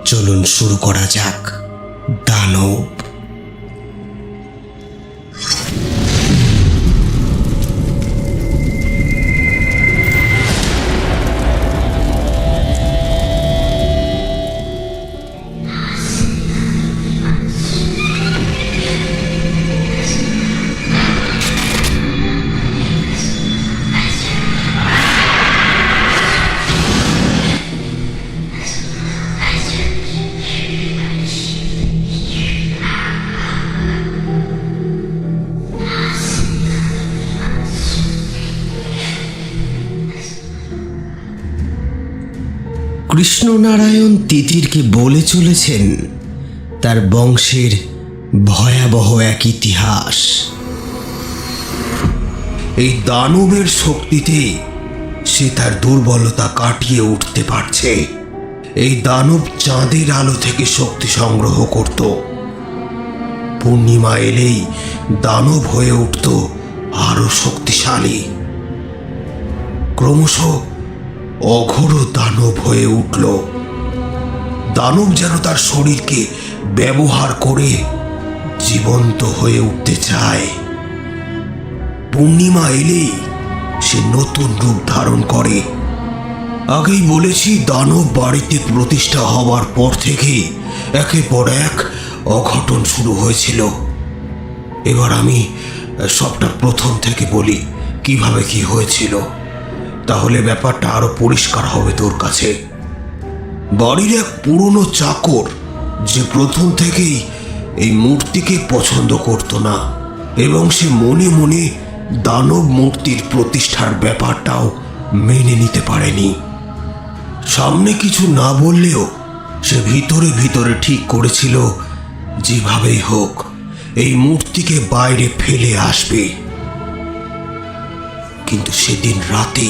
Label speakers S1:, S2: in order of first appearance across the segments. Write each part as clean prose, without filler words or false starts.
S1: চলুন শুরু করা যাক দানব। কৃষ্ণনারায়ণ তিতিরকে বলে চলেছেন তার বংশের ভয়াবহ এক ইতিহাস। এই দানবের শক্তিতে সে তার দুর্বলতা কাটিয়ে উঠতে পারছে। এই দানব চাঁদের আলো থেকে শক্তি সংগ্রহ করত। পূর্ণিমা এলেই দানব হয়ে উঠত আরো শক্তিশালী। ক্রমশ অঘোর দানব হয়ে উঠল। দানব যেন তার শরীরকে ব্যবহার করে জীবন্ত হয়ে উঠতে চায়। পূর্ণিমা এলেই সে নতুন রূপ ধারণ করে। আগেই বলেছি, দানব বাড়িতে প্রতিষ্ঠা হওয়ার পর থেকেই একের পর এক অঘটন শুরু হয়েছিল। এবার আমি সবটা প্রথম থেকে বলি কিভাবে কি হয়েছিল, তাহলে ব্যাপারটা আরো পরিষ্কার হবে তোর কাছে। বাড়ির এক পুরনো চাকর, যে প্রথম থেকেই এই মূর্তিকে পছন্দ করত না, এবং সে মনে মনে দানব মূর্তির প্রতিষ্ঠার ব্যাপারটাও মেনে নিতে পারেনি। সামনে কিছু না বললেও সে ভিতরে ভিতরে ঠিক করেছিল যেভাবেই হোক এই মূর্তিকে বাইরে ফেলে আসবে। কিন্তু সেদিন রাতে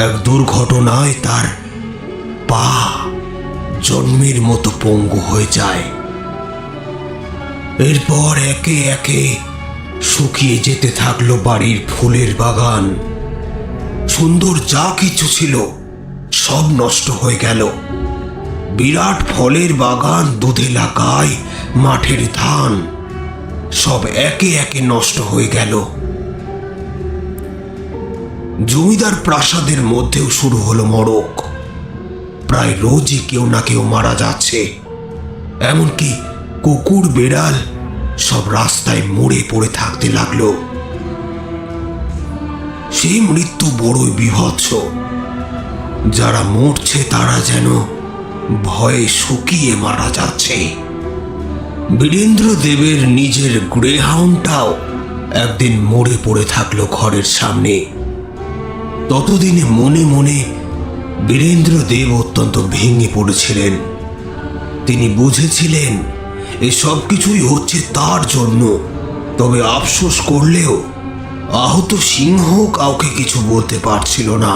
S1: এক দুর্ঘটনায় তার পা জন্মের মতো পঙ্গু হয়ে যায়। এরপর একে একে শুকিয়ে যেতে থাকলো বাড়ির ফুলের বাগান। সুন্দর যা কিছু ছিল সব নষ্ট হয়ে গেল। বিরাট ফলের বাগান, দুধেলা গাই, মাঠের ধান সব একে একে নষ্ট হয়ে গেল। জমিদার প্রাসাদের মধ্যেও শুরু হলো মড়ক। প্রায় রোজই কেউ না কেউ মারা যাচ্ছে। এমনকি কুকুর বেড়াল সব রাস্তায় মরে পড়ে থাকতে লাগলো। সেই মৃত্যু বড়ই বীভৎস। যারা মরছে তারা যেন ভয়ে শুকিয়ে মারা যাচ্ছে। বীরেন্দ্র দেবের নিজের গ্রেহাউন্ডটাও একদিন মরে পড়ে থাকলো ঘরের সামনে। ততদিনে মনে মনে বীরেন্দ্র দেব অত্যন্ত ভেঙে পড়েছিলেন। তিনি বুঝেছিলেন এসব কিছুই হচ্ছে তার জন্য। তবে আফসোস করলেও আহত সিংহ কাউকে কিছু বলতে পারছিল না।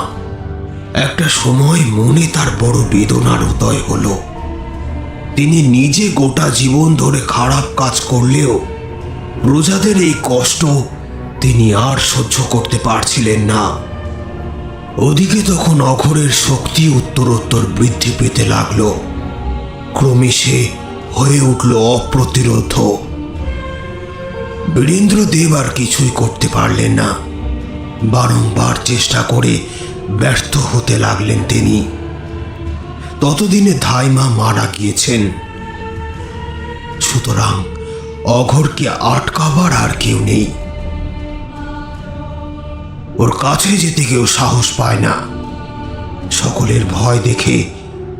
S1: একটা সময় মনে তার বড় বেদনার উদয় হলো। তিনি নিজে গোটা জীবন ধরে খারাপ কাজ করলেও প্রজাদের এই কষ্ট তিনি আর সহ্য করতে পারছিলেন না। ওদিকে তখন অঘোরের শক্তি উত্তরোত্তর বৃদ্ধি পেতে লাগলো। ক্রমে সে হয়ে উঠল অপ্রতিরোধ। বীরেন্দ্র দেব আর কিছুই করতে পারলেন না। বারংবার চেষ্টা করে ব্যর্থ হতে লাগলেন তিনি। ততদিনে ধাইমা মারা গিয়েছেন। সুতরাং অঘোরকে আটকাবার আর কেউ নেই। ওর কাছে যেতে কেউ সাহস পায় না। সকলের ভয় দেখে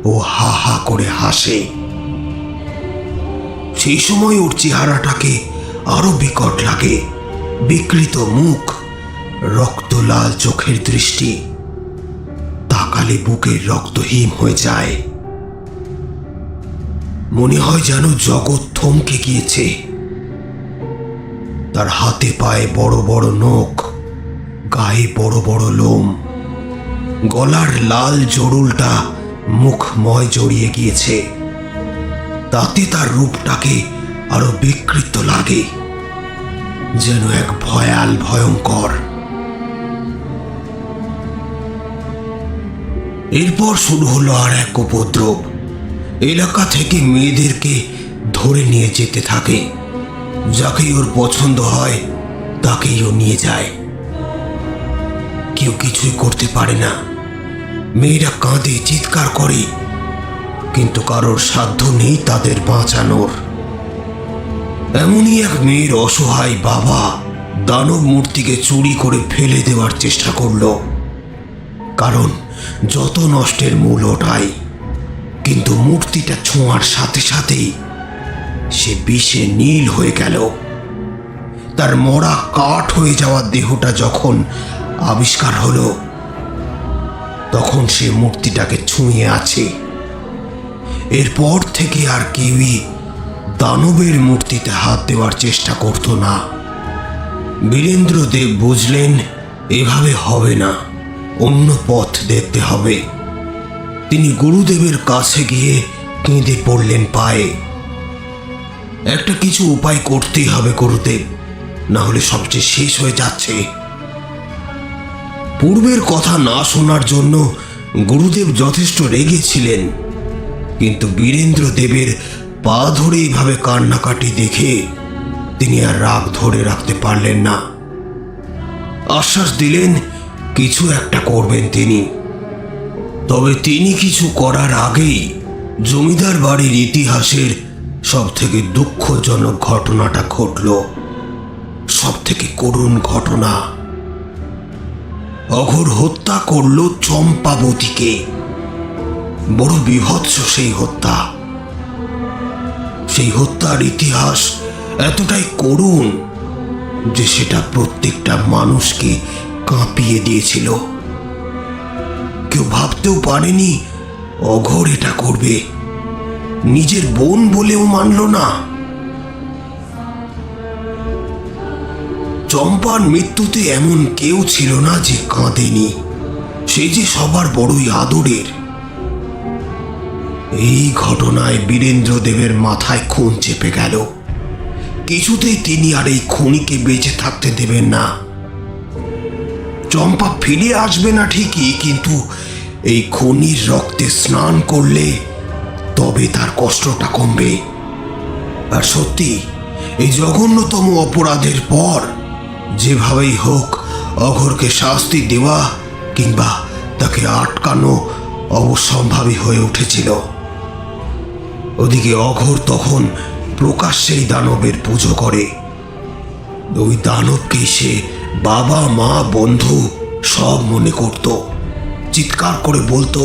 S1: ও হা হা করে হাসে। সেই সময় ওর চেহারাটাকে আরো বিকট লাগে। বিকৃত মুখ, রক্তলাল চোখের দৃষ্টি, তাকালে বুকের রক্ত হিম হয়ে যায়। মনে হয় যেন জগৎ থমকে গিয়েছে। তার হাতে পায়ে বড় বড় নখ, গায়ে বড় বড় লোম, গলার লাল জড়ুলটা মুখময় জড়িয়ে গিয়েছে। তাতে তার রূপটাকে আরো বিকৃত লাগে, যেন এক ভয়াল ভয়ঙ্কর। এরপর শুরু হলো আর এক উপদ্রব। এলাকা থেকে মেয়েদেরকে ধরে নিয়ে যেতে থাকে। যাকেই ওর পছন্দ হয় তাকেই ও নিয়ে যায়। কেউ কিছুই করতে পারে না। মেয়েরা কাঁদে, চিৎকার করে, কিন্তু কারোর সাধ্য নেই তাদের বাঁচানোর। এমনই এক মেয়ের অসহায় বাবা দানব মূর্তিকে চুরি করে ফেলে দেওয়ার চেষ্টা করল, কারণ যত নষ্টের মূল ওটাই। কিন্তু মূর্তিটা ছোঁয়ার সাথে সাথেই সে বিষে নীল হয়ে গেল। তার মরা কাঠ হয়ে যাওয়া দেহটা যখন আবিষ্কার হলো, তখন সে মূর্তিটাকে ছুঁয়ে আছে। এরপর থেকে আর কেউই দানবের মূর্তিতে হাত দেওয়ার চেষ্টা করত না। বীরেন্দ্রদেব বুঝলেন এভাবে হবে না, অন্য পথ দেখতে হবে। তিনি গুরুদেবের কাছে গিয়ে কেঁদে পড়লেন পায়ে। একটা কিছু উপায় করতেই হবে গুরুদেব, না হলে সবচেয়ে শেষ হয়ে যাচ্ছে। পূর্বের কথা না শোনার জন্য গুরুদেব যথেষ্ট রেগেছিলেন, কিন্তু বীরেন্দ্রদেবের পা ধরে এইভাবে কান্নাকাটি দেখে তিনি আর রাগ ধরে রাখতে পারলেন না। আশ্বাস দিলেন কিছু একটা করবেন তিনি। তবে তিনি কিছু করার আগেই জমিদার বাড়ির ইতিহাসের সব থেকে দুঃখজনক ঘটনাটা ঘটল, সব থেকে করুণ ঘটনা। অঘোর হত্যা করল চম্পাবতীকে। বড় বীভৎস সেই হত্যা। সেই হত্যার ইতিহাস এতটাই করুণ যে সেটা প্রত্যেকটা মানুষকে কাঁপিয়ে দিয়েছিল। কেউ ভাবতেও পারেনি অঘোর এটা করবে। নিজের বোন বলেও মানল না। চম্পার মৃত্যুতে এমন কেউ ছিল না যে কাঁদেনি। সে যে সবার বড়ই আদরের। এই ঘটনায় বীরেন্দ্রদেবের মাথায় খুন চেপে গেল। কিছুতেই তিনি আর এই খুনিকে বেঁচে থাকতে দেবেন না। চম্পা ফিরে আসবে না ঠিকই, কিন্তু এই খুনির রক্তে স্নান করলে তবে তার কষ্টটা কমবে। আর সত্যি এই জঘন্যতম অপরাধের পর যেভাবেই হোক অঘোরকে শাস্তি দেওয়া কিংবা তাকে আটকানো অবশ্যম্ভাবী হয়ে উঠেছিল। ওদিকে অঘোর তখন প্রকাশ্যেই দানবের পুজো করে। ওই দানবকে সে বাবা, মা, বন্ধু সব মনে করত। চিৎকার করে বলতো,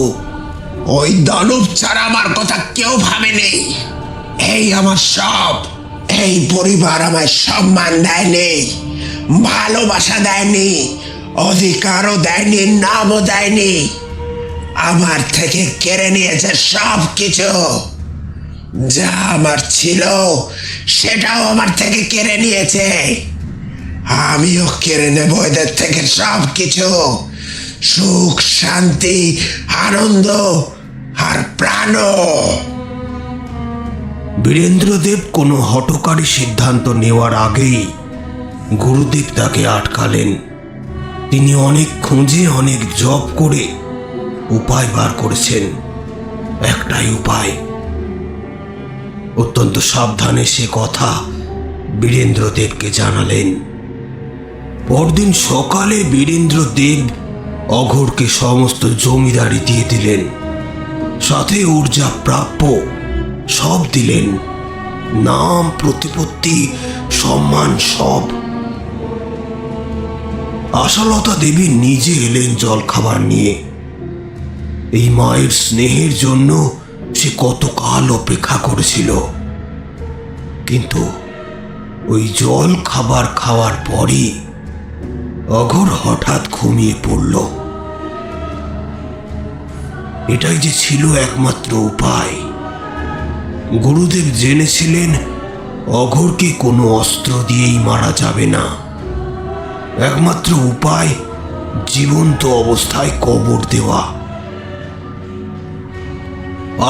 S2: ওই দানব ছাড়া আমার কথা কেউ ভাবেনি। এই আমার সব, এই পরিবার আমায় সম্মান দেয়নি, ভালোবাসা দেয়নি, অধিকারও দেয়নি, নামও দেয়নি। আমার থেকে কেড়ে নিয়েছে সব কিছু। যা আমার ছিল সেটাও আমার থেকে কেড়ে নিয়েছে। আমিও কেড়ে নেব এদের থেকে সব কিছু, সুখ, শান্তি, আনন্দ আর প্রাণ।
S1: বীরেন্দ্রদেব কোনো হঠকারী সিদ্ধান্ত নেওয়ার আগেই গুরুদেব তাকে আটকালেন। তিনি অনেক খুঁজে, অনেক জপ করে উপায় বার করেছেন। একটাই উপায়। অত্যন্ত সাবধানে সে কথা বীরেন্দ্রদেবকে জানালেন। পরদিন সকালে বীরেন্দ্রদেব অঘোরকে সমস্ত জমিদারি দিয়ে দিলেন, সাথে ওর যা প্রাপ্য সব দিলেন। নাম, প্রতিপত্তি, সম্মান সব। আশালতা দেবী নিজে এলেন জলখাবার নিয়ে। এই মায়ের স্নেহের জন্য সে কতকাল অপেক্ষা করেছিল, কিন্তু ওই জল খাবার খাওয়ার পরই অঘোর হঠাৎ ঘুমিয়ে পড়ল। এটাই যে ছিল একমাত্র উপায়। গুরুদেব জেনেছিলেন অঘোরকে কোনো অস্ত্র দিয়েই মারা যাবে না। একমাত্র উপায় জীবন্ত অবস্থায় কবর দেওয়া।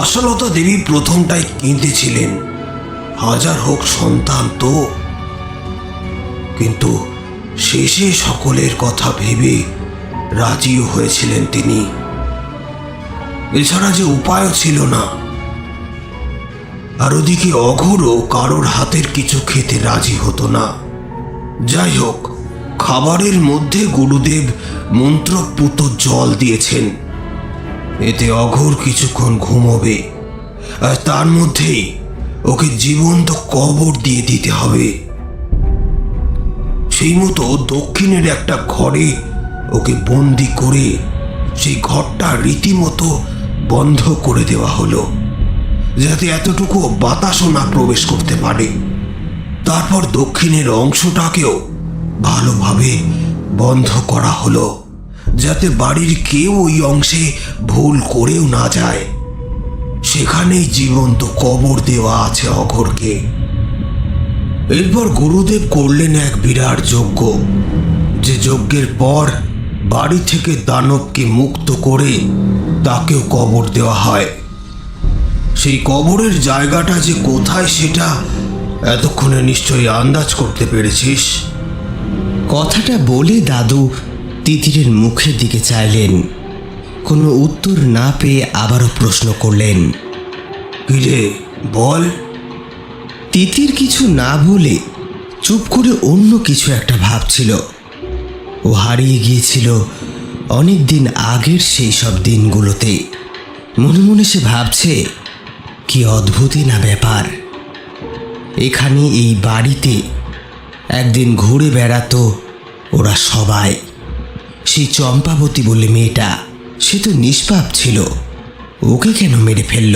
S1: আশালতা দেবী প্রথমটাই কেঁদেছিলেন, হাজার হোক সন্তান তো। কিন্তু শেষে সকলের কথা ভেবে রাজিও হয়েছিলেন তিনি। এছাড়া যে উপায়ও ছিল না। আর ওদিকে অঘোরও কারোর হাতের কিছু খেতে রাজি হতো না। যাই হোক, খাবারের মধ্যে গুরুদেব মন্ত্রপুত জল দিয়েছেন, এতে অঘোর কিছুক্ষণ ঘুমোবে, আর তার মধ্যেই ওকে জীবন্ত কবর দিয়ে দিতে হবে। সেই মতো দক্ষিণের একটা ঘরে ওকে বন্দি করে সেই ঘরটা রীতিমতো বন্ধ করে দেওয়া হলো, যাতে এতটুকু বাতাসও না প্রবেশ করতে পারে। তারপর দক্ষিণের অংশটাকেও ভালোভাবে বন্ধ করা হলো, যাতে বাড়ির কেউ ওই অংশে ভুল করেও না যায়। সেখানেই জীবন্ত কবর দেওয়া আছে অঘোরকে। এরপর গুরুদেব করলেন এক বিরাট যজ্ঞ, যে যজ্ঞের পর বাড়ি থেকে দানবকে মুক্ত করে তাকেও কবর দেওয়া হয়। সেই কবরের জায়গাটা যে কোথায় সেটা এতক্ষণে নিশ্চয়ই আন্দাজ করতে পেরেছিস।
S3: কথাটা বলে দাদু তিতিরের মুখের দিকে চাইলেন। কোনো উত্তর না পেয়ে আবারও প্রশ্ন করলেন,
S1: কিরে বল।
S3: তিতির কিছু না বলে চুপ করে অন্য কিছু একটা ভাবছিল। ও হারিয়ে গিয়েছিল অনেক দিন আগের সেই সব দিনগুলোতে। মনে মনে সে ভাবছে, কি অদ্ভুতই না ব্যাপার। এখানে এই বাড়িতে একদিন ঘুরে বেড়াতো ওরা সবাই। সেই চম্পাবতী বলে মেয়েটা, সে তো নিষ্পাপ ছিল, ওকে কেন মেরে ফেলল?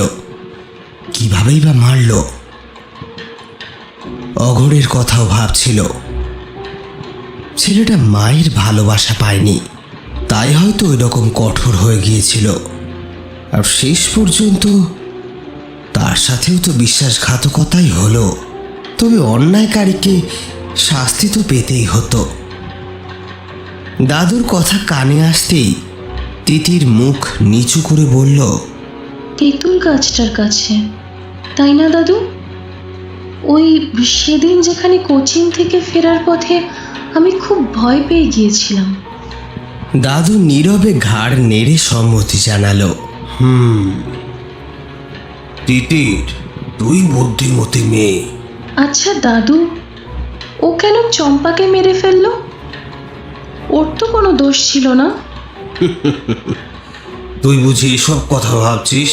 S3: কিভাবেই বা মারল? অঘোরের কথাও ভাবছিল। ছেলেটা মায়ের ভালোবাসা পায়নি, তাই হয়তো ওই রকম কঠোর হয়ে গিয়েছিল। আর শেষ পর্যন্ত তার সাথেও তো বিশ্বাসঘাতকতাই হলো। তবে অন্যায়কারীকে শাস্তি তো পেতেই হতো। দাদুর কথা কানে আসতেই তিতির মুখ নিচু করে বলল,
S4: তেঁতুল গাছটার কাছে, তাই না দাদু? ওই সেদিন যেখানে কোচিং থেকে ফেরার পথে আমি খুব ভয় পেয়ে গিয়েছিলাম।
S3: দাদু নীরবে ঘাড় নেড়ে সম্মতি জানালো।
S1: তিতির, তুই বুদ্ধিমতী মেয়ে।
S4: আচ্ছা দাদু, ও কেন চম্পাকে মেরে ফেললো? ওর তো কোনো দোষ ছিল না।
S1: তুই বুঝি এসব কথা ভাবছিস?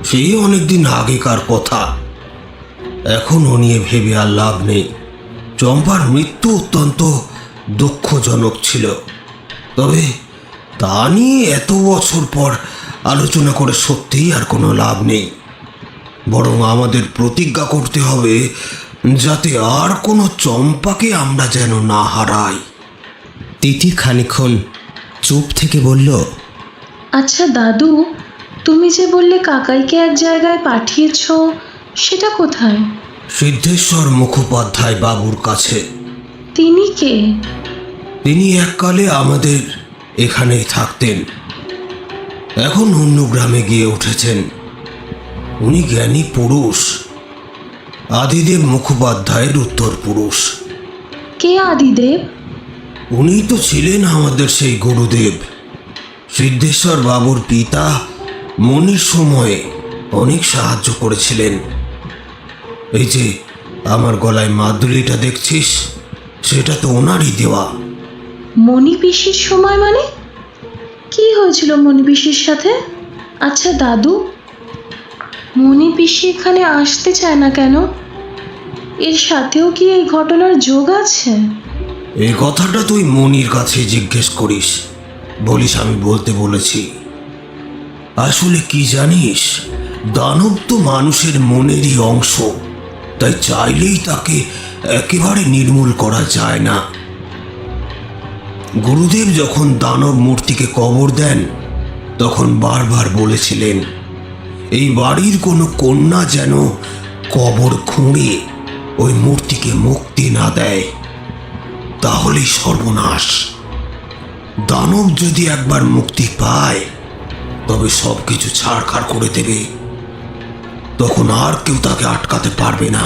S1: সেই অনেকদিন আগেকার কথা, এখন ও নিয়ে ভেবে আর লাভ নেই। চম্পার মৃত্যু অত্যন্ত দুঃখজনক ছিল, তবে তা নিয়ে এত বছর পর আলোচনা করে সত্যিই আর কোনো লাভ নেই। বরং আমাদের প্রতিজ্ঞা করতে হবে যাতে আর কোনো চম্পাকে আমরা যেন না হারাই।
S3: তিতির খানিকক্ষণ চুপ থেকে বলল,
S4: আচ্ছা দাদু, তুমি যে বললে কাকাইকে এক জায়গায় পাঠিয়েছ, সেটা কোথায়?
S1: সিদ্ধেশ্বর মুখোপাধ্যায় বাবুর কাছে।
S4: তিনি কে?
S1: তিনি এককালে আমাদের এখানেই থাকতেন, এখন অন্য গ্রামে গিয়ে উঠেছেন। উনি জ্ঞানী পুরুষ, আদিদেব মুখোপাধ্যায়ের উত্তর পুরুষ।
S4: কে আদিদেব?
S1: উনি তো ছিলেন আমাদের সেই গুরুদেব। সিদ্ধেশ্বর বাবুর পিতা মনির সময়ে অনেক সাহায্য করেছিলেন। এই যে আমার গলায় মাদুলিটা দেখছিস, সেটা তো ওনারই দেওয়া।
S4: মণি পিসির সময় মানে? কি হয়েছিল মণি পিসির সাথে? আচ্ছা দাদু, মণি পিসি এখানে আসতে চায় না কেন? এর সাথেও কি এই ঘটনার যোগ আছে?
S1: এই কথাটা তুই মনির কাছে জিজ্ঞেস করিস, বলিস আমি বলতে বলেছি। আসলে কি জানিস, দানব তো মানুষের মনেরই অংশ, তাই চাইলেই তাকে একেবারে নির্মূল করা যায় না। গুরুদেব যখন দানব মূর্তিকে কবর দেন, তখন বারবার বলেছিলেন এই বাড়ির কোনো কন্যা যেন কবর খুঁড়ে ওই মূর্তিকে মুক্তি না দেয়, তাহলেই সর্বনাশ। দানব যদি একবার মুক্তি পায়, তবে সব কিছু ছাড়খাড় করে দেবে, তখন আর কেউ তাকে আটকাতে পারবে না।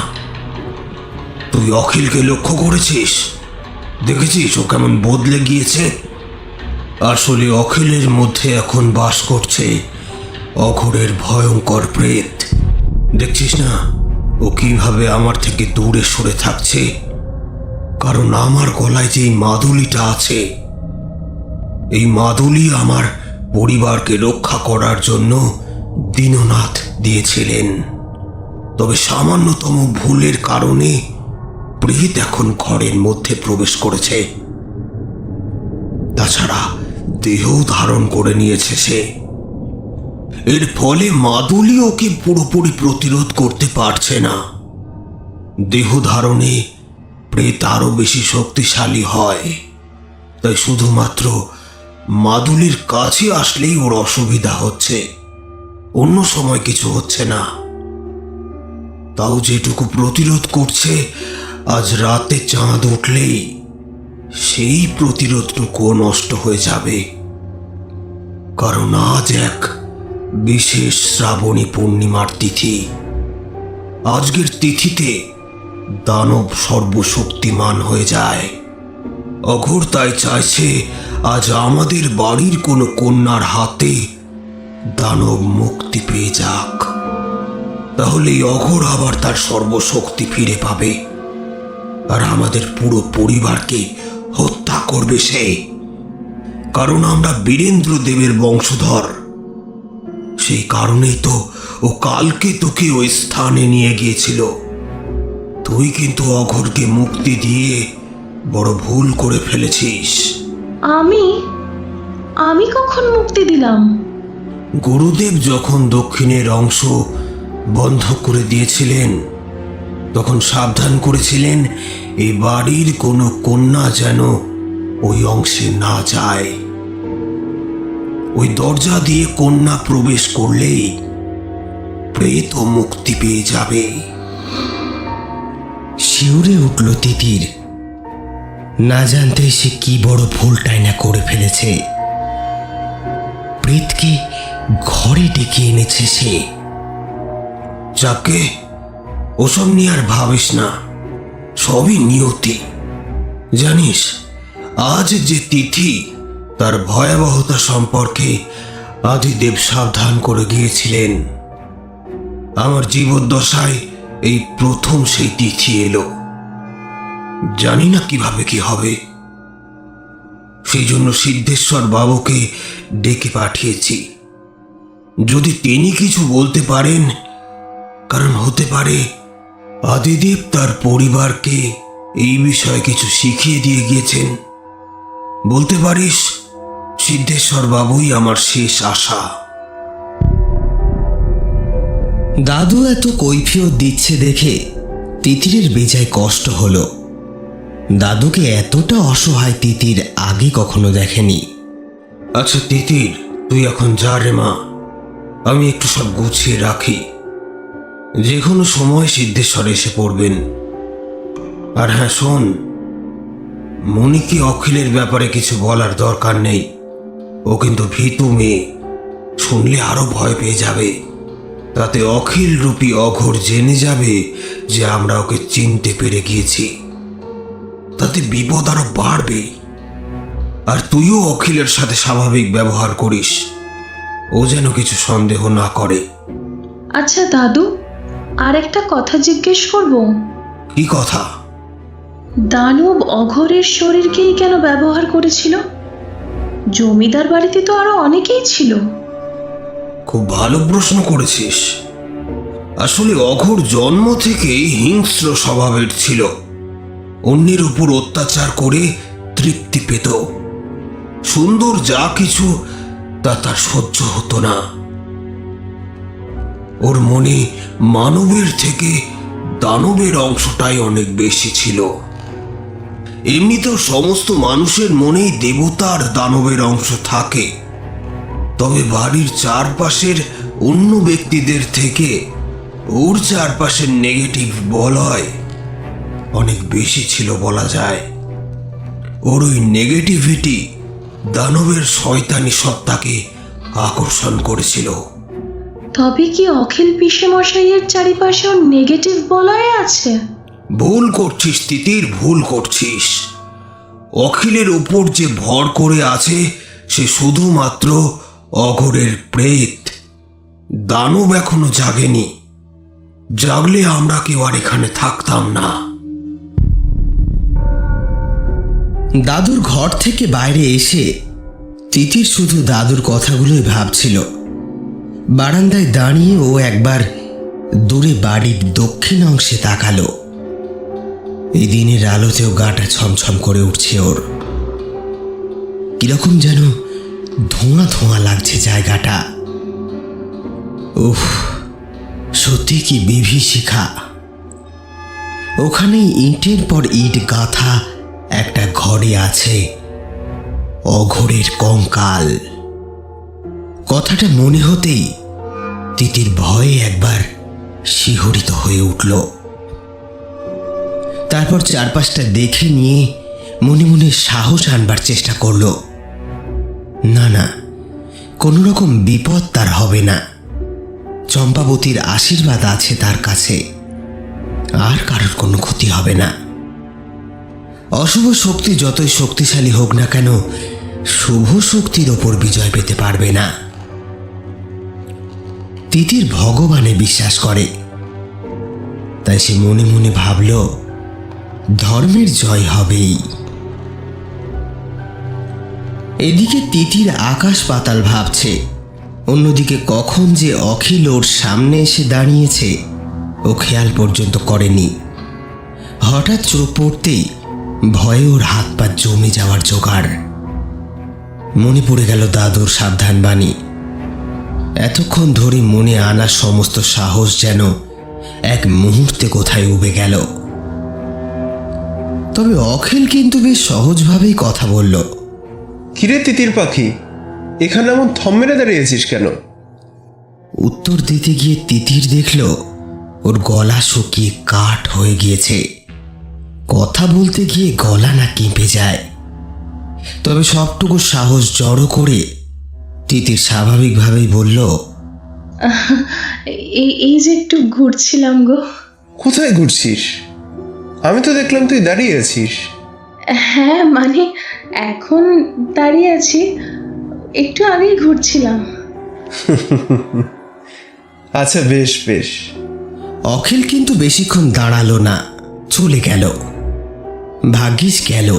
S1: তুই অখিলকে লক্ষ্য করেছিস? দেখেছিস ও কেমন বদলে গিয়েছে? আসলে অখিলের মধ্যে এখন বাস করছে অঘোরের ভয়ঙ্কর প্রেত। দেখছিস না ও কিভাবে আমার থেকে দূরে সরে থাকছে? কারণ আমার গলায় যে এই মাদুলিটা আছে, এই মাদুলি আমার পরিবারকে রক্ষা করার জন্য দীননাথ দিয়েছিলেন। তবে সামান্যতম ভুলের কারণে প্রেত এখন ঘরের মধ্যে প্রবেশ করেছে। তাছাড়া দেহ ধারণ করে নিয়েছে সে। এর ফলে মাদুলি ওকে পুরোপুরি প্রতিরোধ করতে পারছে না। দেহ ধারণে প্রেত আরো বেশি শক্তিশালী হয়, তাই শুধুমাত্র মাদুলির কাছে আসলেই ওর অসুবিধা হচ্ছে, অন্য সময় কিছু হচ্ছে না। তাও যেটুকু প্রতিরোধ করছে, আজ রাতে চাঁদ উঠলেই সেই প্রতিরোধটুকু নষ্ট হয়ে যাবে। কারণ আজ এক বিশেষ শ্রাবণী পূর্ণিমার তিথি। আজকের তিথিতে দানব সর্বশক্তিমান হয়ে যায়। অঘোর তাই চাইছে আজ আমাদের বাড়ির কোনো কন্যার হাতে দানব মুক্তি পেয়ে যাক। তাহলে এই অঘোর আবার তার সর্বশক্তি ফিরে পাবে, আর আমাদের পুরো পরিবারকে হত্যা করবে সে। কারণ আমরা বীরেন্দ্র দেবের বংশধর। সেই কারণেই তো ও কালকে তোকে ওই স্থানে নিয়ে গিয়েছিল। তুই কিন্তু অঘোরকে মুক্তি দিয়ে বড় ভুল করে ফেলেছিস।
S4: আমি কখন মুক্তি দিলাম?
S1: গুরুদেব যখন দক্ষিণের অংশ বন্ধ করে দিয়েছিলেন, তখন সাবধান করেছিলেন এই বাড়ির কোনো কন্যা যেন ওই অংশে না যায়। ওই দরজা দিয়ে কন্যা প্রবেশ করলেই প্রেত মুক্তি পেয়ে যাবে।
S3: শিউরে উঠল তিতির। না জানতে সে কি বড় ভুলটাই না করে ফেলেছে। প্রেতকে ঘরে ডেকে এনেছে সে।
S1: যাকে ওসব নিয়ে আর ভাবিস না, সবই নিয়তি। জানিস, আজ যে তিথি, তার ভয়াবহতা সম্পর্কে আদিদেব সাবধান করে গিয়েছিলেন। আমার জীবদ্দশায় এই প্রথম সেই তিথি এলো। জানি না কিভাবে কি হবে, সেই জন্য সিদ্ধেশ্বর বাবুকে ডেকে পাঠিয়েছি। যদি তিনি কিছু বলতে পারেন, কারণ হতে পারে আদিদেব তার পরিবারকে এই বিষয়ে কিছু শিখিয়ে দিয়ে গিয়েছেন। বলতে পারিস সিদ্ধেশ্বর বাবুই আমার শেষ আশা।
S3: দাদু এত কৈফিয়ত দিচ্ছে দেখে তিতিরের বেজায় কষ্ট হলো। দাদুকে এতটা অসহায় তিতির আগে কখনো দেখেনি।
S1: আচ্ছা তিতির, তুই এখন যা রে মা, আমি একটু সব গুছিয়ে রাখি। যে কোনো সময় সিদ্ধেশ্বর এসে পড়বেন। আর হ্যাঁ শোন, মনিকে অখিলের ব্যাপারে কিছু বলার দরকার নেই। ও কিন্তু ভীতু মেয়ে, শুনলে আরো ভয় পেয়ে যাবে। তাতে অখিল রূপী অঘোর জেনে যাবে যে আমরা ওকে চিনতে পেরে গিয়েছি। তাতে বিপদ আরো বাড়বে। আর তুইও অখিলের সাথে স্বাভাবিক ব্যবহার করিস, ও যেন কিছু সন্দেহ না করে।
S4: আচ্ছা দাদু, আর একটা কথা জিজ্ঞেস করব।
S1: কি কথা?
S4: দানব অঘোরের শরীরকেই কেন ব্যবহার করেছিল? জমিদার বাড়িতে তো আরো অনেকেই ছিল।
S1: খুব ভালো প্রশ্ন করেছিস। আসলে অঘোর জন্ম থেকেই হিংস্র স্বভাবের ছিল। অন্যের উপর অত্যাচার করে তৃপ্তি পেত। সুন্দর যা কিছু তা তার সহ্য হতো না। ওর মনে মানবের থেকে দানবের অংশটাই অনেক বেশি ছিল। এমনিতেও সমস্ত মানুষের মনেই দেবতা আর দানবের অংশ থাকে, তবে বাড়ির চারপাশের অন্য ব্যক্তিদের থেকে ওর চারপাশের নেগেটিভ বলয় অনেক বেশি ছিল বলা যায়। ওর ওই নেগেটিভিটি দানবের শয়তানি সত্তাকে আকর্ষণ করেছিল।
S4: তবে কি অখিল পিসেমশাইয়ের চারিপাশেও নেগেটিভ বলয় আছে?
S1: ভুল করছিস তিতির, ভুল করছিস। অখিলের উপর যে ভর করে আছে সে শুধুমাত্র অঘোরের প্রেত। দানব এখনো জাগেনি। জাগলে আমরা কেউ আর এখানে থাকতাম না।
S3: দাদুর ঘর থেকে বাইরে এসে তিতির শুধু দাদুর কথাগুলোই ভাবছিল। বারান্দায় দাঁড়িয়ে ও একবার দূরে বাড়ির দক্ষিণ অংশে তাকালো। এই দিনের আলোতেও গাটা ছমছম করে উঠছে ওর। কিরকম যেন ধোঁয়া ধোঁয়া লাগছে জায়গাটা। উফ, সত্যি কি বিভীষিকা। ওখানে ইটের পর ইট গাঁথা একটা ঘরে আছে অঘোরের কঙ্কাল। কথাটা মনে হতেই তিতির ভয়ে একবার শিহরিত হয়ে উঠল। তারপর চারপাশটা দেখে নিয়ে মনে মনে সাহস আনবার চেষ্টা করল। না না, কোনো রকম বিপদ তার হবে না। চম্পাবতীর আশীর্বাদ আছে তার কাছে, আর কারোর কোনো ক্ষতি হবে না। অশুভ শক্তি যতই শক্তিশালী হোক না কেন, শুভ শক্তির ওপর বিজয় পেতে পারবে না। তিতির ভগবানে বিশ্বাস করে, তাই সে মনে মনে ভাবল ধর্মের জয় হবেই। এদিকে তিতির আকাশ পাতাল ভাবছে, অন্যদিকে কখন যে অখিল ওর সামনে এসে দাঁড়িয়েছে ও খেয়াল পর্যন্ত করেনি। হঠাৎ চোখ পড়তেই ভয়ে ওর হাত পা জমে যাওয়ার জোগাড়। মনে পড়ে গেল দাদুর সাবধান বাণী। এতক্ষণ ধরে মনে আনা সমস্ত সাহস যেন এক মুহূর্তে কোথায় উবে গেল। তবে অখিল কিন্তু বেশ সহজভাবেই কথা বলল।
S5: কিরে তিতির পাখি, এখানে এমন থম মেরে দাঁড়িয়েছিস কেন?
S3: উত্তর দিতে গিয়ে তিতির দেখল ওর গলা শুকিয়ে কাঠ হয়ে গিয়েছে। কথা বলতে গিয়ে গলা না কেঁপে যায়। তবে সবটুকু সাহস জড়ো করে তিতির স্বাভাবিকভাবেই বলল,
S4: এই যে একটু ঘুরছিলাম গো।
S5: কোথায় ঘুরছিস? আমি তো দেখলাম তুই দাঁড়িয়ে আছিস।
S4: হ্যাঁ, মানে এখন দাঁড়িয়ে আছি, একটু আগেই ঘুরছিলাম।
S5: আচ্ছা, বেশ বেশ।
S3: অখিল কিন্তু বেশিক্ষণ দাঁড়ালো না, চলে গেল। ভাগ্যিস গেল,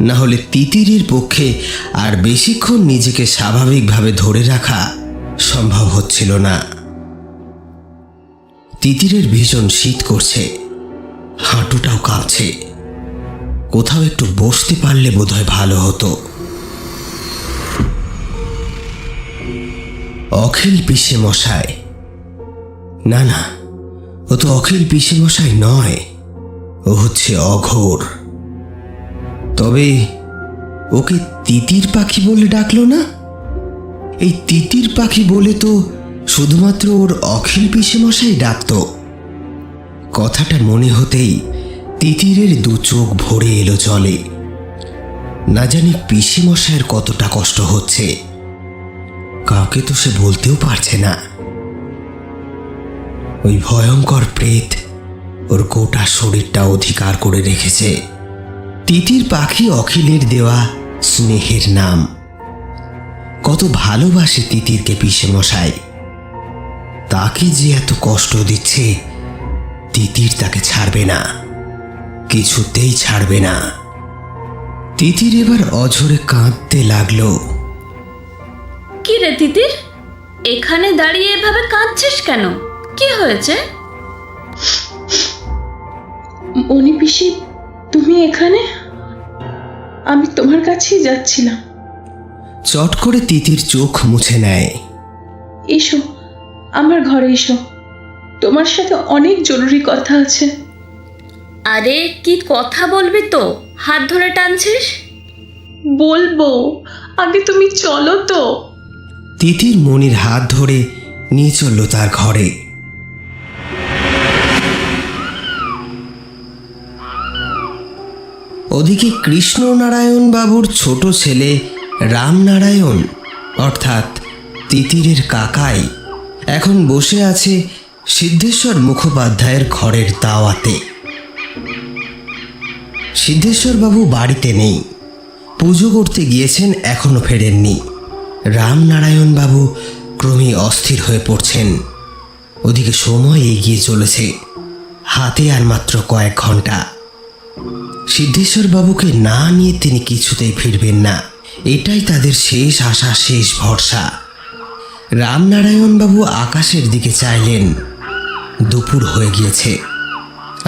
S3: না হলে তিতিরের পক্ষে আর বেশিক্ষণ নিজেকে স্বাভাবিকভাবে ধরে রাখা সম্ভব হচ্ছিল না। তিতিরের ভীষণ শীত করছে, হাঁটুটাও কাঁপছে। কোথাও একটু বসতে পারলে বোধহয় ভালো হতো। অখিল পিসে মশাই? না না, ও তো অখিল পিসে মশাই নয়, ও হচ্ছে অঘোর। তবে ওকে তিতির পাখি বলে ডাকলো না? এই তিতির পাখি বলে তো শুধুমাত্র ওর অখিল পিসে মশাই ডাকত। কথাটা মনে হতেই তিতিরের দু চোখ ভরে এলো জলে। না জানি পিসে মশাইয়ের কতটা কষ্ট হচ্ছে, কাউকে তো সে বলতেও পারছে না। ওই ভয়ঙ্কর প্রেত ওর গোটা শরীরটা অধিকার করে রেখেছে। তিতির পাখি অখিলের দেওয়া স্নেহের নাম। কত ভালোবাসে তিতিরকে পিসে মশাই। তাকে যে এত কষ্ট দিচ্ছে, তিতির তাকে ছাড়বে না, কিছুতেই ছাড়বে না। তিতির এবার অঝরে কাঁদতে লাগলো।
S6: কি রে তিতির, এখানে দাঁড়িয়ে এভাবে কাঁদছিস কেন? কি হয়েছে?
S4: মনি পিসি, তুমি এখানে? আমি তোমার কাছেই যাচ্ছিলাম।
S3: চট করে তিতির চোখ মুছে নেয়।
S4: এসো, আমার ঘরে এসো, তোমার সাথে অনেক জরুরি কথা আছে।
S6: আরে কি কথা বলবি তো, হাত ধরে টানছিস?
S4: বলবো, আগে তুমি চলো তো।
S3: তিতির মনির হাত ধরে নিয়ে চলল তার ঘরে। ওদিকে কৃষ্ণনারায়ণ বাবুর ছোট ছেলে রামনারায়ণ অর্থাৎ তিতিরের কাকাই এখন বসে আছে সিদ্ধেশ্বর মুখোপাধ্যায়ের ঘরের দাওয়াতে। সিদ্ধেশ্বর বাবু বাড়িতে নেই, পুজো করতে গিয়েছেন, এখনো ফেরেননি। রামনারায়ণ বাবু ক্রমেই অস্থির হয়ে পড়ছেন। ওদিকে সময় এগিয়ে চলেছে, হাতে আর মাত্র কয়েক ঘন্টা। সিদ্ধেশ্বর বাবুকে না নিয়ে তিনি কিছুতেই ফিরবেন না, এটাই তাদের শেষ আশা, শেষ ভরসা। রামনারায়ণ বাবু আকাশের দিকে চাইলেন। দুপুর হয়ে গিয়েছে,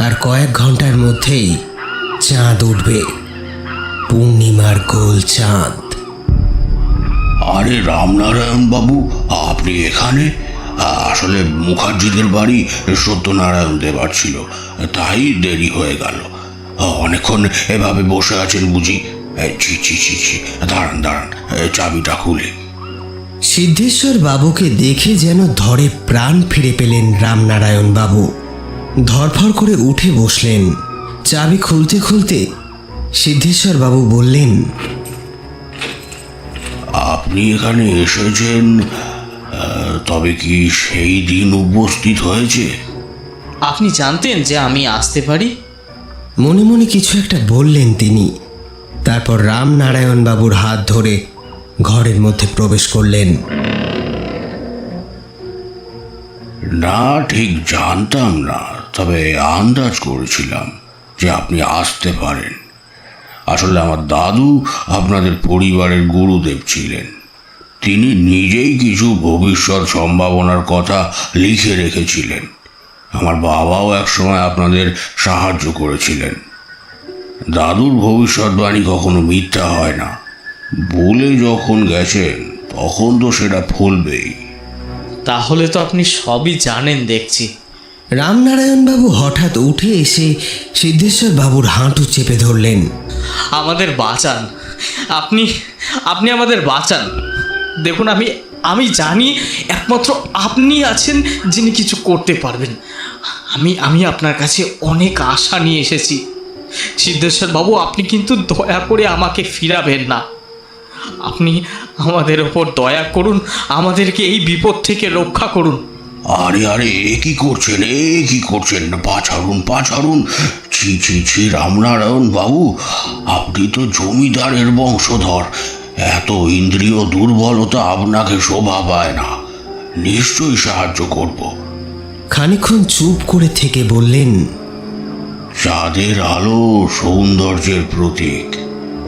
S3: আর কয়েক ঘন্টার মধ্যেই চাঁদ উঠবে, পূর্ণিমার গোল চাঁদ।
S7: আরে রামনারায়ণ বাবু, আপনি এখানে? আসলে মুখার্জিদের বাড়ি সত্যনারায়ণ দেবার ছিল, তাই দেরি হয়ে গেল। অনেকক্ষণ এভাবে বসে আছেন বুঝি? ছি ছি ছি ছি, দাঁড়ান দাঁড়ান, চাবিটা খুলে।
S3: সিদ্ধেশ্বর বাবুকে দেখে যেন ধরে প্রাণ ফিরে পেলেন রামনারায়ণ বাবু। ধরফর করে উঠে বসলেন। চাবি খুলতে খুলতে সিদ্ধেশ্বর বাবু বললেন,
S7: আপনি এখানে এসেছেন, তবে কি সেই দিন উপস্থিত হয়েছে?
S8: আপনি জানতেন যে আমি আসতে পারি?
S3: মনে মনে কিছু একটা বললেন তিনি। তারপর রামনারায়ণ বাবুর হাত ধরে ঘরের মধ্যে প্রবেশ করলেন।
S7: না, ঠিক জানতাম না, তবে আন্দাজ করেছিলাম যে আপনি আসতে পারেন। আসলে আমার দাদু আপনাদের পরিবারের গুরুদেব ছিলেন। তিনি নিজেই কিছু ভবিষ্যৎ সম্ভাবনার কথা লিখে রেখেছিলেন। আমার বাবাও একসময় আপনাদের সাহায্য করেছিলেন। দাদুর ভবিষ্যৎবাণী কখনো মিথ্যা হয় না, বলে যখন গেছেন তখন তো সেটা ফলবেই।
S8: তাহলে তো আপনি সবই জানেন দেখছি।
S3: রামনারায়ণ বাবু হঠাৎ উঠে এসে সিদ্ধেশ্বর বাবুর হাঁটু চেপে ধরলেন।
S8: আমাদের বাঁচান, আপনি আপনি আমাদের বাঁচান। দেখুন, আমি জানি একমাত্র আপনি আছেন যিনি কিছু করতে পারবেন। আমি আপনার কাছে অনেক আশা নিয়ে এসেছি। সিদ্ধেশ্বর বাবু, আপনি কিন্তু দয়া করে আমাকে ফিরাবেন না। আপনি আমাদের ওপর দয়া করুন, আমাদেরকে এই বিপদ থেকে রক্ষা করুন।
S7: আরে আরে, এ কি করছেন, এ কি করছেন? পা ছাড়ুন, পা ছাড়ুন। ছি ছি ছি, রামনারায়ণ বাবু, আপনি তো জমিদারের বংশধর। এত ইন্দ্রিয় দুর্বলতা আপনাকে শোভা পায় না। নিশ্চয়ই সাহায্য করব।
S3: খানিকক্ষণ চুপ করে থেকে বললেন,
S7: চাঁদের আলো সৌন্দর্যের প্রতীক,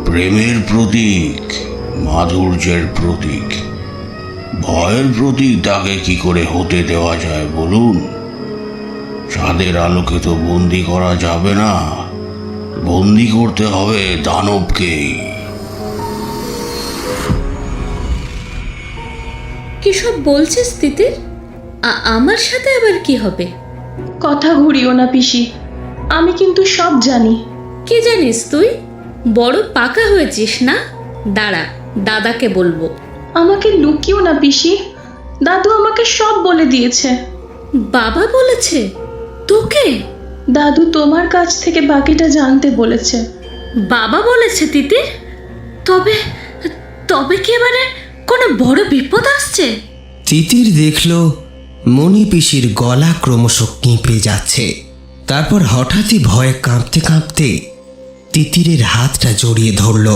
S7: প্রেমের প্রতীক, মাধুর্যের প্রতীক। ভয়ের প্রতীক তাকে কি করে হতে দেওয়া যায় বলুন? চাঁদের আলোকে তো বন্দি করা যাবে না, বন্দি করতে হবে দানবকেই।
S6: কি সব বলছিস তিতির? আমার সাথে আবার কি হবে?
S4: কথা ঘুরিও না পিসি, আমি কিন্তু সব জানি।
S6: কি জানিস তুই? বড় পাকা হয়েছিস না? দাঁড়া, দাদাকে বলবো।
S4: আমাকে লুকিও না পিসি, দাদু আমাকে সব বলে দিয়েছে।
S6: বাবা বলেছে তোকে?
S4: দাদু তোমার কাছ থেকে বাকিটা জানতে বলেছে।
S6: বাবা বলেছে তিতির? তবে তবে কি এবারে কোনো বড় বিপদ আসছে?
S3: তিতির দেখল মণি পিসির গলা ক্রমশ কেঁপে যাচ্ছে। তারপর হঠাৎই ভয়ে কাঁপতে কাঁপতে তিতিরের হাতটা জড়িয়ে ধরল।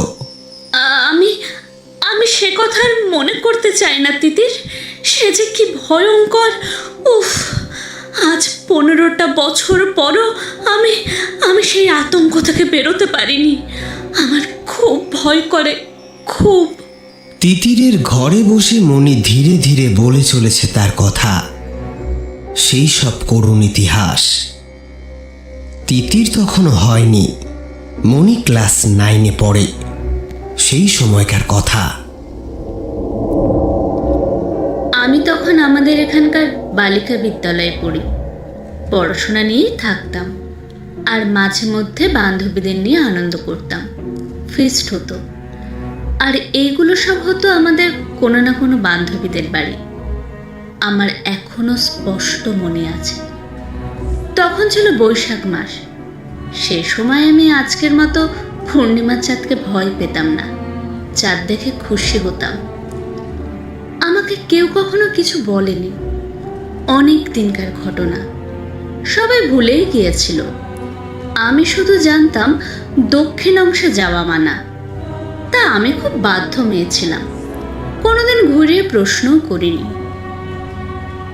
S6: আমি আমি সে কথা আর মনে করতে চাই না তিতির। সে যে কি ভয়ঙ্কর! উফ, আজ 15টা বছর পরও আমি সেই আতঙ্ক থেকে বেরোতে পারিনি। আমার খুব ভয় করে, খুব।
S3: তিতিরের ঘরে বসে মণি ধীরে ধীরে বলে চলেছে তার কথা, সেই সব করুণ ইতিহাস। তিতির তখনও হয়নি, মণি ক্লাস 9-এ পড়ে, সেই সময়কার কথা।
S6: আমি তখন আমাদের এখানকার বালিকা বিদ্যালয়ে পড়ি। পড়াশোনা নিয়েই থাকতাম, আর মাঝে মধ্যে বান্ধবীদের নিয়ে আনন্দ করতাম। ফিস্ট হতো, আর এইগুলো সব হতো আমাদের কোনো না কোনো বান্ধবীদের বাড়ি। আমার এখনো স্পষ্ট মনে আছে, তখন ছিল বৈশাখ মাস। সে সময় আমি আজকের মতো পূর্ণিমার চাঁদকে ভয় পেতাম না, চাঁদ দেখে খুশি হতাম। আমাকে কেউ কখনো কিছু বলেনি। অনেক দিনকার ঘটনা, সবাই ভুলেই গিয়েছিল। আমি শুধু জানতাম দক্ষিণ অংশে যাওয়া মানা। তা আমি খুব বাধ্য মেয়ে ছিলাম, কোনোদিন ঘুরিয়ে প্রশ্নও করিনি।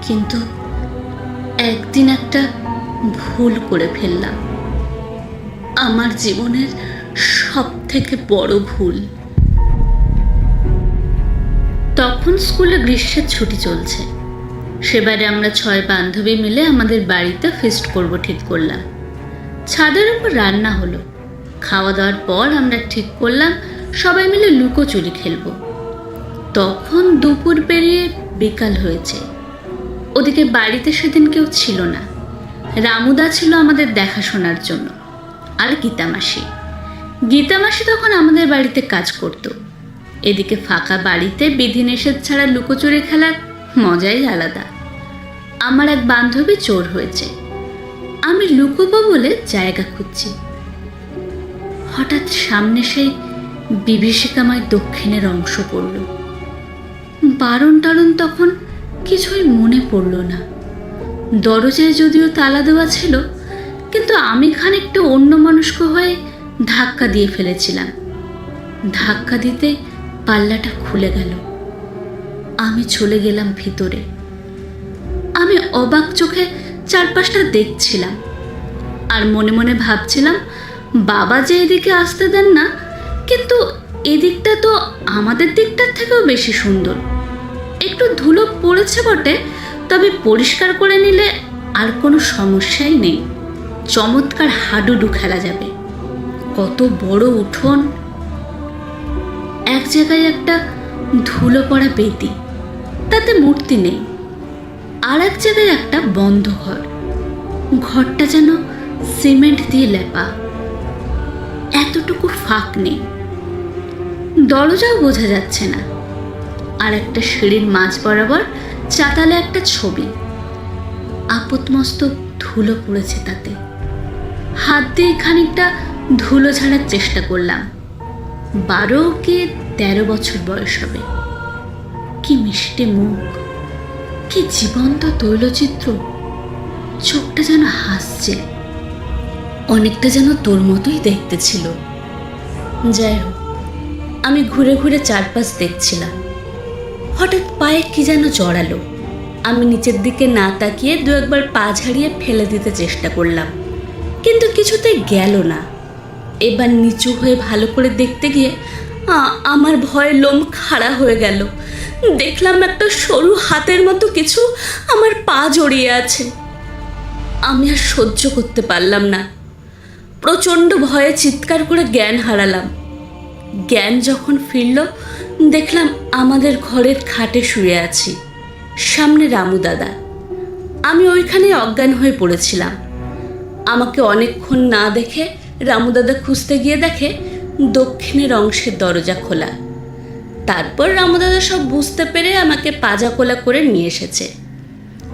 S6: কিন্তু একদিন একটা ভুল করে ফেললাম, আমার জীবনের সব থেকে বড় ভুল। তখন স্কুলে গ্রীষ্মের ছুটি চলছে। সেবারে আমরা 6 বান্ধবী মিলে আমাদের বাড়িতে ফিস্ট করব ঠিক করলাম। ছাদের উপর রান্না হলো। খাওয়া দাওয়ার পর আমরা ঠিক করলাম সবাই মিলে লুকোচুরি খেলব। তখন দুপুর পেরিয়ে বিকাল হয়েছে। ওদিকে বাড়িতে সেদিন কেউ ছিল না। রামুদা ছিল আমাদের দেখাশোনার জন্য, আর গীতামাসি তখন আমাদের বাড়িতে কাজ করত। এদিকে ফাঁকা বাড়িতে বিধিনিষেধ ছাড়া লুকোচুরি খেলার মজাই আলাদা। আমার এক বান্ধবী চোর হয়েছে, আমি লুকোবো বলে জায়গা খুঁজছি। হঠাৎ সামনে সেই বিভীষিকাময় দক্ষিণের অংশ পড়ল। বারণ টারণ তখন কিছুই মনে পড়ল না। দরজায় যদিও তালা দেওয়া ছিল, কিন্তু আমি খানিকটা অন্যমনস্ক হয়ে ধাক্কা দিয়ে ফেলেছিলাম। ধাক্কা দিতে পাল্লাটা খুলে গেল। আমি চলে গেলাম ভিতরে। আমি অবাক চোখে চারপাশটা দেখছিলাম, আর মনে মনে ভাবছিলাম বাবা যে এদিকে আসতে দেন না, কিন্তু এদিকটা তো আমাদের দিকটার থেকেও বেশি সুন্দর। একটু ধুলো পড়েছে বটে, তবে পরিষ্কার করে নিলে আর কোনো সমস্যাই নেই। চমৎকার হাডুডু খেলা যাবে। কত বড় উঠোন, এক জায়গায় একটা ধুলো পড়া বেদি, তাতে মূর্তি নেই। আর এক জায়গায় একটা বন্ধ ঘর, ঘরটা যেন সিমেন্ট দিয়ে লেপা, এতটুকু ফাঁক নেই। দরজাও বোঝা যাচ্ছে না। আর একটা সিঁড়ির মাঝ বরাবর চাতালে একটা ছবি, আপদমস্তক ধুলো পড়েছে তাতে। হাত দিয়ে খানিকটা ধুলো ঝাড়ার চেষ্টা করলাম। 12 কি 13 বছর বয়স হবে। কি মিষ্টি মুখ, কি জীবন্ত তৈলচিত্র। চোখটা যেন হাসছে, অনেকটা যেন তোর মতোই দেখতে ছিল। যাই হোক, আমি ঘুরে ঘুরে চারপাশ দেখছিলাম। হঠাৎ পায়ে কি যেন জড়ালো। আমি নিচের দিকে না তাকিয়ে 2-1 পা ঝাড়িয়ে ফেলে দিতে চেষ্টা করলাম, কিন্তু কিছুতেই গেল না। এবার নিচু হয়ে ভালো করে দেখতে গিয়ে আমার ভয়ে লোম খাড়া হয়ে গেল। দেখলাম একটা সরু হাতের মতো কিছু আমার পা জড়িয়ে আছে। আমি আর সহ্য করতে পারলাম না। প্রচণ্ড ভয়ে চিৎকার করে জ্ঞান হারালাম। জ্ঞান যখন ফিরল, দেখলাম আমাদের ঘরের খাটে শুয়ে আছি, সামনে রামু দাদা। আমি ওইখানে অজ্ঞান হয়ে পড়েছিলাম। আমাকে অনেকক্ষণ না দেখে রামু দাদা খুঁজতে গিয়ে দেখে দক্ষিণের অংশের দরজা খোলা। তারপর রামু দাদা সব বুঝতে পেরে আমাকে পাজা কোলা করে নিয়ে এসেছে।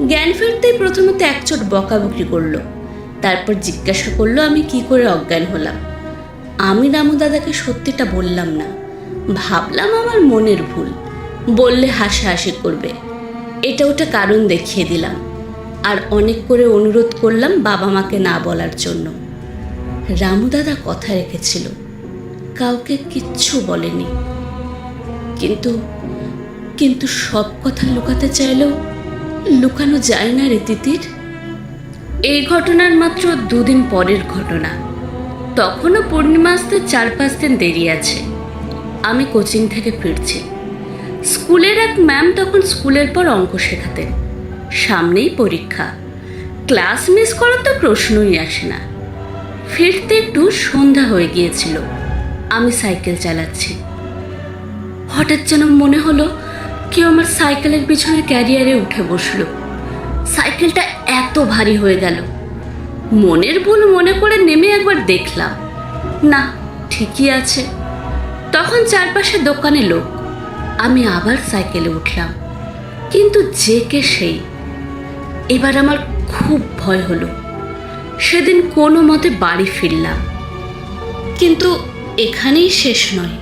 S6: জ্ঞান ফিরতেই প্রথমত একচোট বকাবকি করলো, তারপর জিজ্ঞাসা করলো আমি কি করে অজ্ঞান হলাম। আমি রামু দাদাকে সত্যিটা বললাম না, ভাবলাম আমার মনের ভুল, বললে হাসাহাসি করবে। এটা ওটা কারণ দেখিয়ে দিলাম, আর অনেক করে অনুরোধ করলাম বাবা মাকে না বলার জন্য। রামু দাদা কথা রেখেছিল, কাউকে কিচ্ছু বলেনি। কিন্তু সব কথা লুকাতে চাইলেও লুকানো যায় না রে তিতির। এই ঘটনার মাত্র 2 দিন পরের ঘটনা। তখনও পূর্ণিমা আসতে 4-5 দিন দেরি আছে। আমি কোচিং থেকে ফিরছি। স্কুলের এক ম্যাম তখন স্কুলের পর অঙ্ক শেখাতেন। সামনেই পরীক্ষা, ক্লাস মিস করার তো প্রশ্নই আসে না। ফিরতে একটু সন্ধ্যা হয়ে গিয়েছিল। আমি সাইকেল চালাচ্ছি। হঠাৎ যেন মনে হলো কেউ আমার সাইকেলের পিছনে ক্যারিয়ারে উঠে বসলো। সাইকেলটা এত ভারী হয়ে গেল। মনের ভুল মনে করে নেমে একবার দেখলাম, না ঠিকই আছে। তখন চারপাশে দোকানে লোক। আমি আবার সাইকেলে উঠলাম, কিন্তু যে কে সেই। এবার আমার খুব ভয় হলো। সেদিন কোনো মতে বাড়ি ফিরলাম, কিন্তু এখানেই শেষ নয়,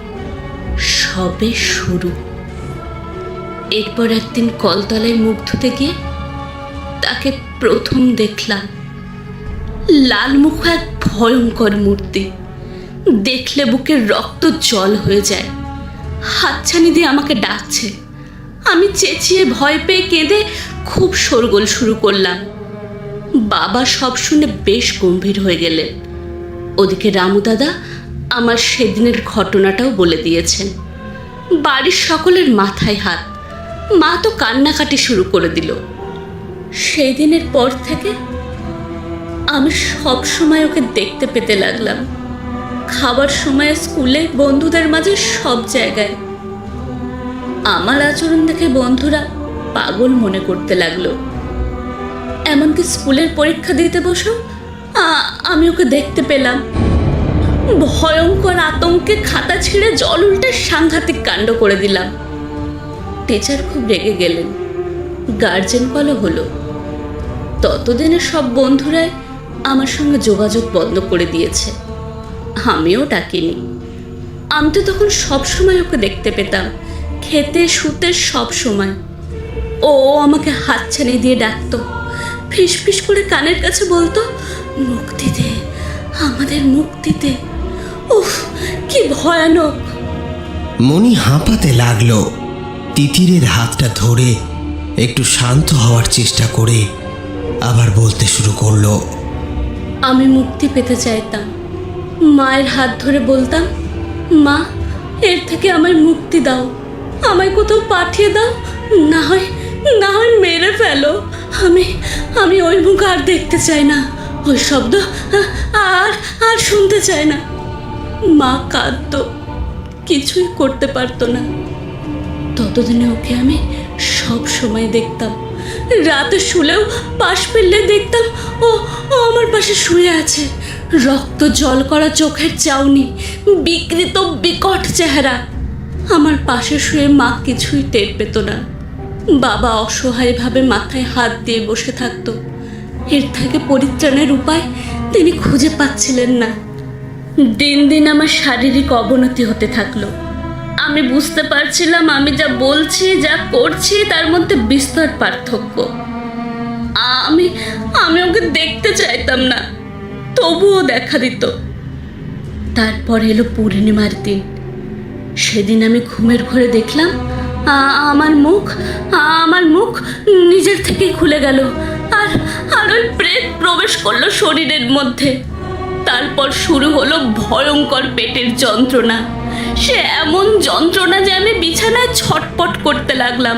S6: সবে শুরু। এরপর একদিন কলতলায় মুখ ধুতে গিয়ে তাকে প্রথম দেখলাম। লাল মুখ এক ভয়ঙ্কর মূর্তি, দেখলে বুকের রক্ত জল হয়ে যায়। হাতছানি দিয়ে আমাকে ডাকছে। আমি চেঁচিয়ে ভয় পেয়ে কেঁদে খুব শোরগোল শুরু করলাম। বাবা সব শুনে বেশ গম্ভীর হয়ে গেলেন। ওদিকে রামু দাদা আমার সেদিনের ঘটনাটাও বলে দিয়েছেন। বাড়ির সকলের মাথায় হাত। মা তো কান্নাকাটি শুরু করে দিল। সেই দিনের পর থেকে আমি সব সময় ওকে দেখতে পেতে লাগলাম, খাবার সময়, স্কুলে, বন্ধুদের মাঝে, সব জায়গায়। আমার আচরণ দেখে বন্ধুরা পাগল মনে করতে লাগলো। এমনকি স্কুলের পরীক্ষা দিতে বসো আমি ওকে দেখতে পেলাম। ভয়ঙ্কর আতঙ্কে খাতা ছিঁড়ে জল উল্টে সাংঘাতিক কাণ্ড করে দিলাম। টিচার খুব রেগে গেলেন, গার্জেন কলও হলো। ততদিনে সব বন্ধুরাই আমার সঙ্গে যোগাযোগ বন্ধ করে দিয়েছে। আমিও ডাকিনি। আমি তো তখন সবসময় ওকে দেখতে পেতাম, খেতে শুতে সব সময়। ও আমাকে হাতছানি দিয়ে ডাকতো, ফিস ফিস করে কানের কাছে বলতো, মুক্তি দে, আমাদের মুক্তি দে। উফ, কি ভয়ানক!
S3: মণি হাঁপাতে লাগলো। তিতিরের হাতটা ধরে একটু শান্ত হওয়ার চেষ্টা করে আবার বলতে শুরু করলো।
S6: আমি মুক্তি পেতে চাইতাম। মায়ের হাত ধরে বলতাম, মা, এর থেকে আমায় মুক্তি দাও, আমায় কোথাও পাঠিয়ে দাও, না হয় মেরে ফেলো। আমি ওই মুখ আর দেখতে চাই না, ওই শব্দ আর শুনতে চাই না। মা কাঁদতো, কিছুই করতে পারতো না। ততদিনে ওকে আমি সব সময় দেখতাম। রাতে শুলেও পাশ ফিরলে দেখতাম ও আমার পাশে শুয়ে আছে। রক্ত জল করা চোখের চাউনি, বিকৃত বিকট চেহারা। আমার পাশে শুয়ে মা কিছুই টের পেত না। বাবা অসহায়ভাবে মাথায় হাত দিয়ে বসে থাকতো। এর থেকে পরিত্রাণের উপায় তিনি খুঁজে পাচ্ছিলেন না। দিন দিন আমার শারীরিক অবনতি হতে থাকলো। আমি বুঝতে পারছিলাম আমি যা বলছি, যা করছি তার মধ্যে বিস্তর পার্থক্য। আমি ওকে দেখতে চাইতাম না, তবুও দেখা দিত। তারপর এলো পূর্ণিমার দিন। সেদিন আমি ঘুমের ঘরে দেখলাম আমার মুখ নিজের থেকেই খুলে গেল, আর ওই প্রেত প্রবেশ করলো শরীরের মধ্যে। তারপর শুরু হলো ভয়ঙ্কর পেটের যন্ত্রণা। সে এমন যন্ত্রণা যে আমি বিছানায় ছটপট করতে লাগলাম।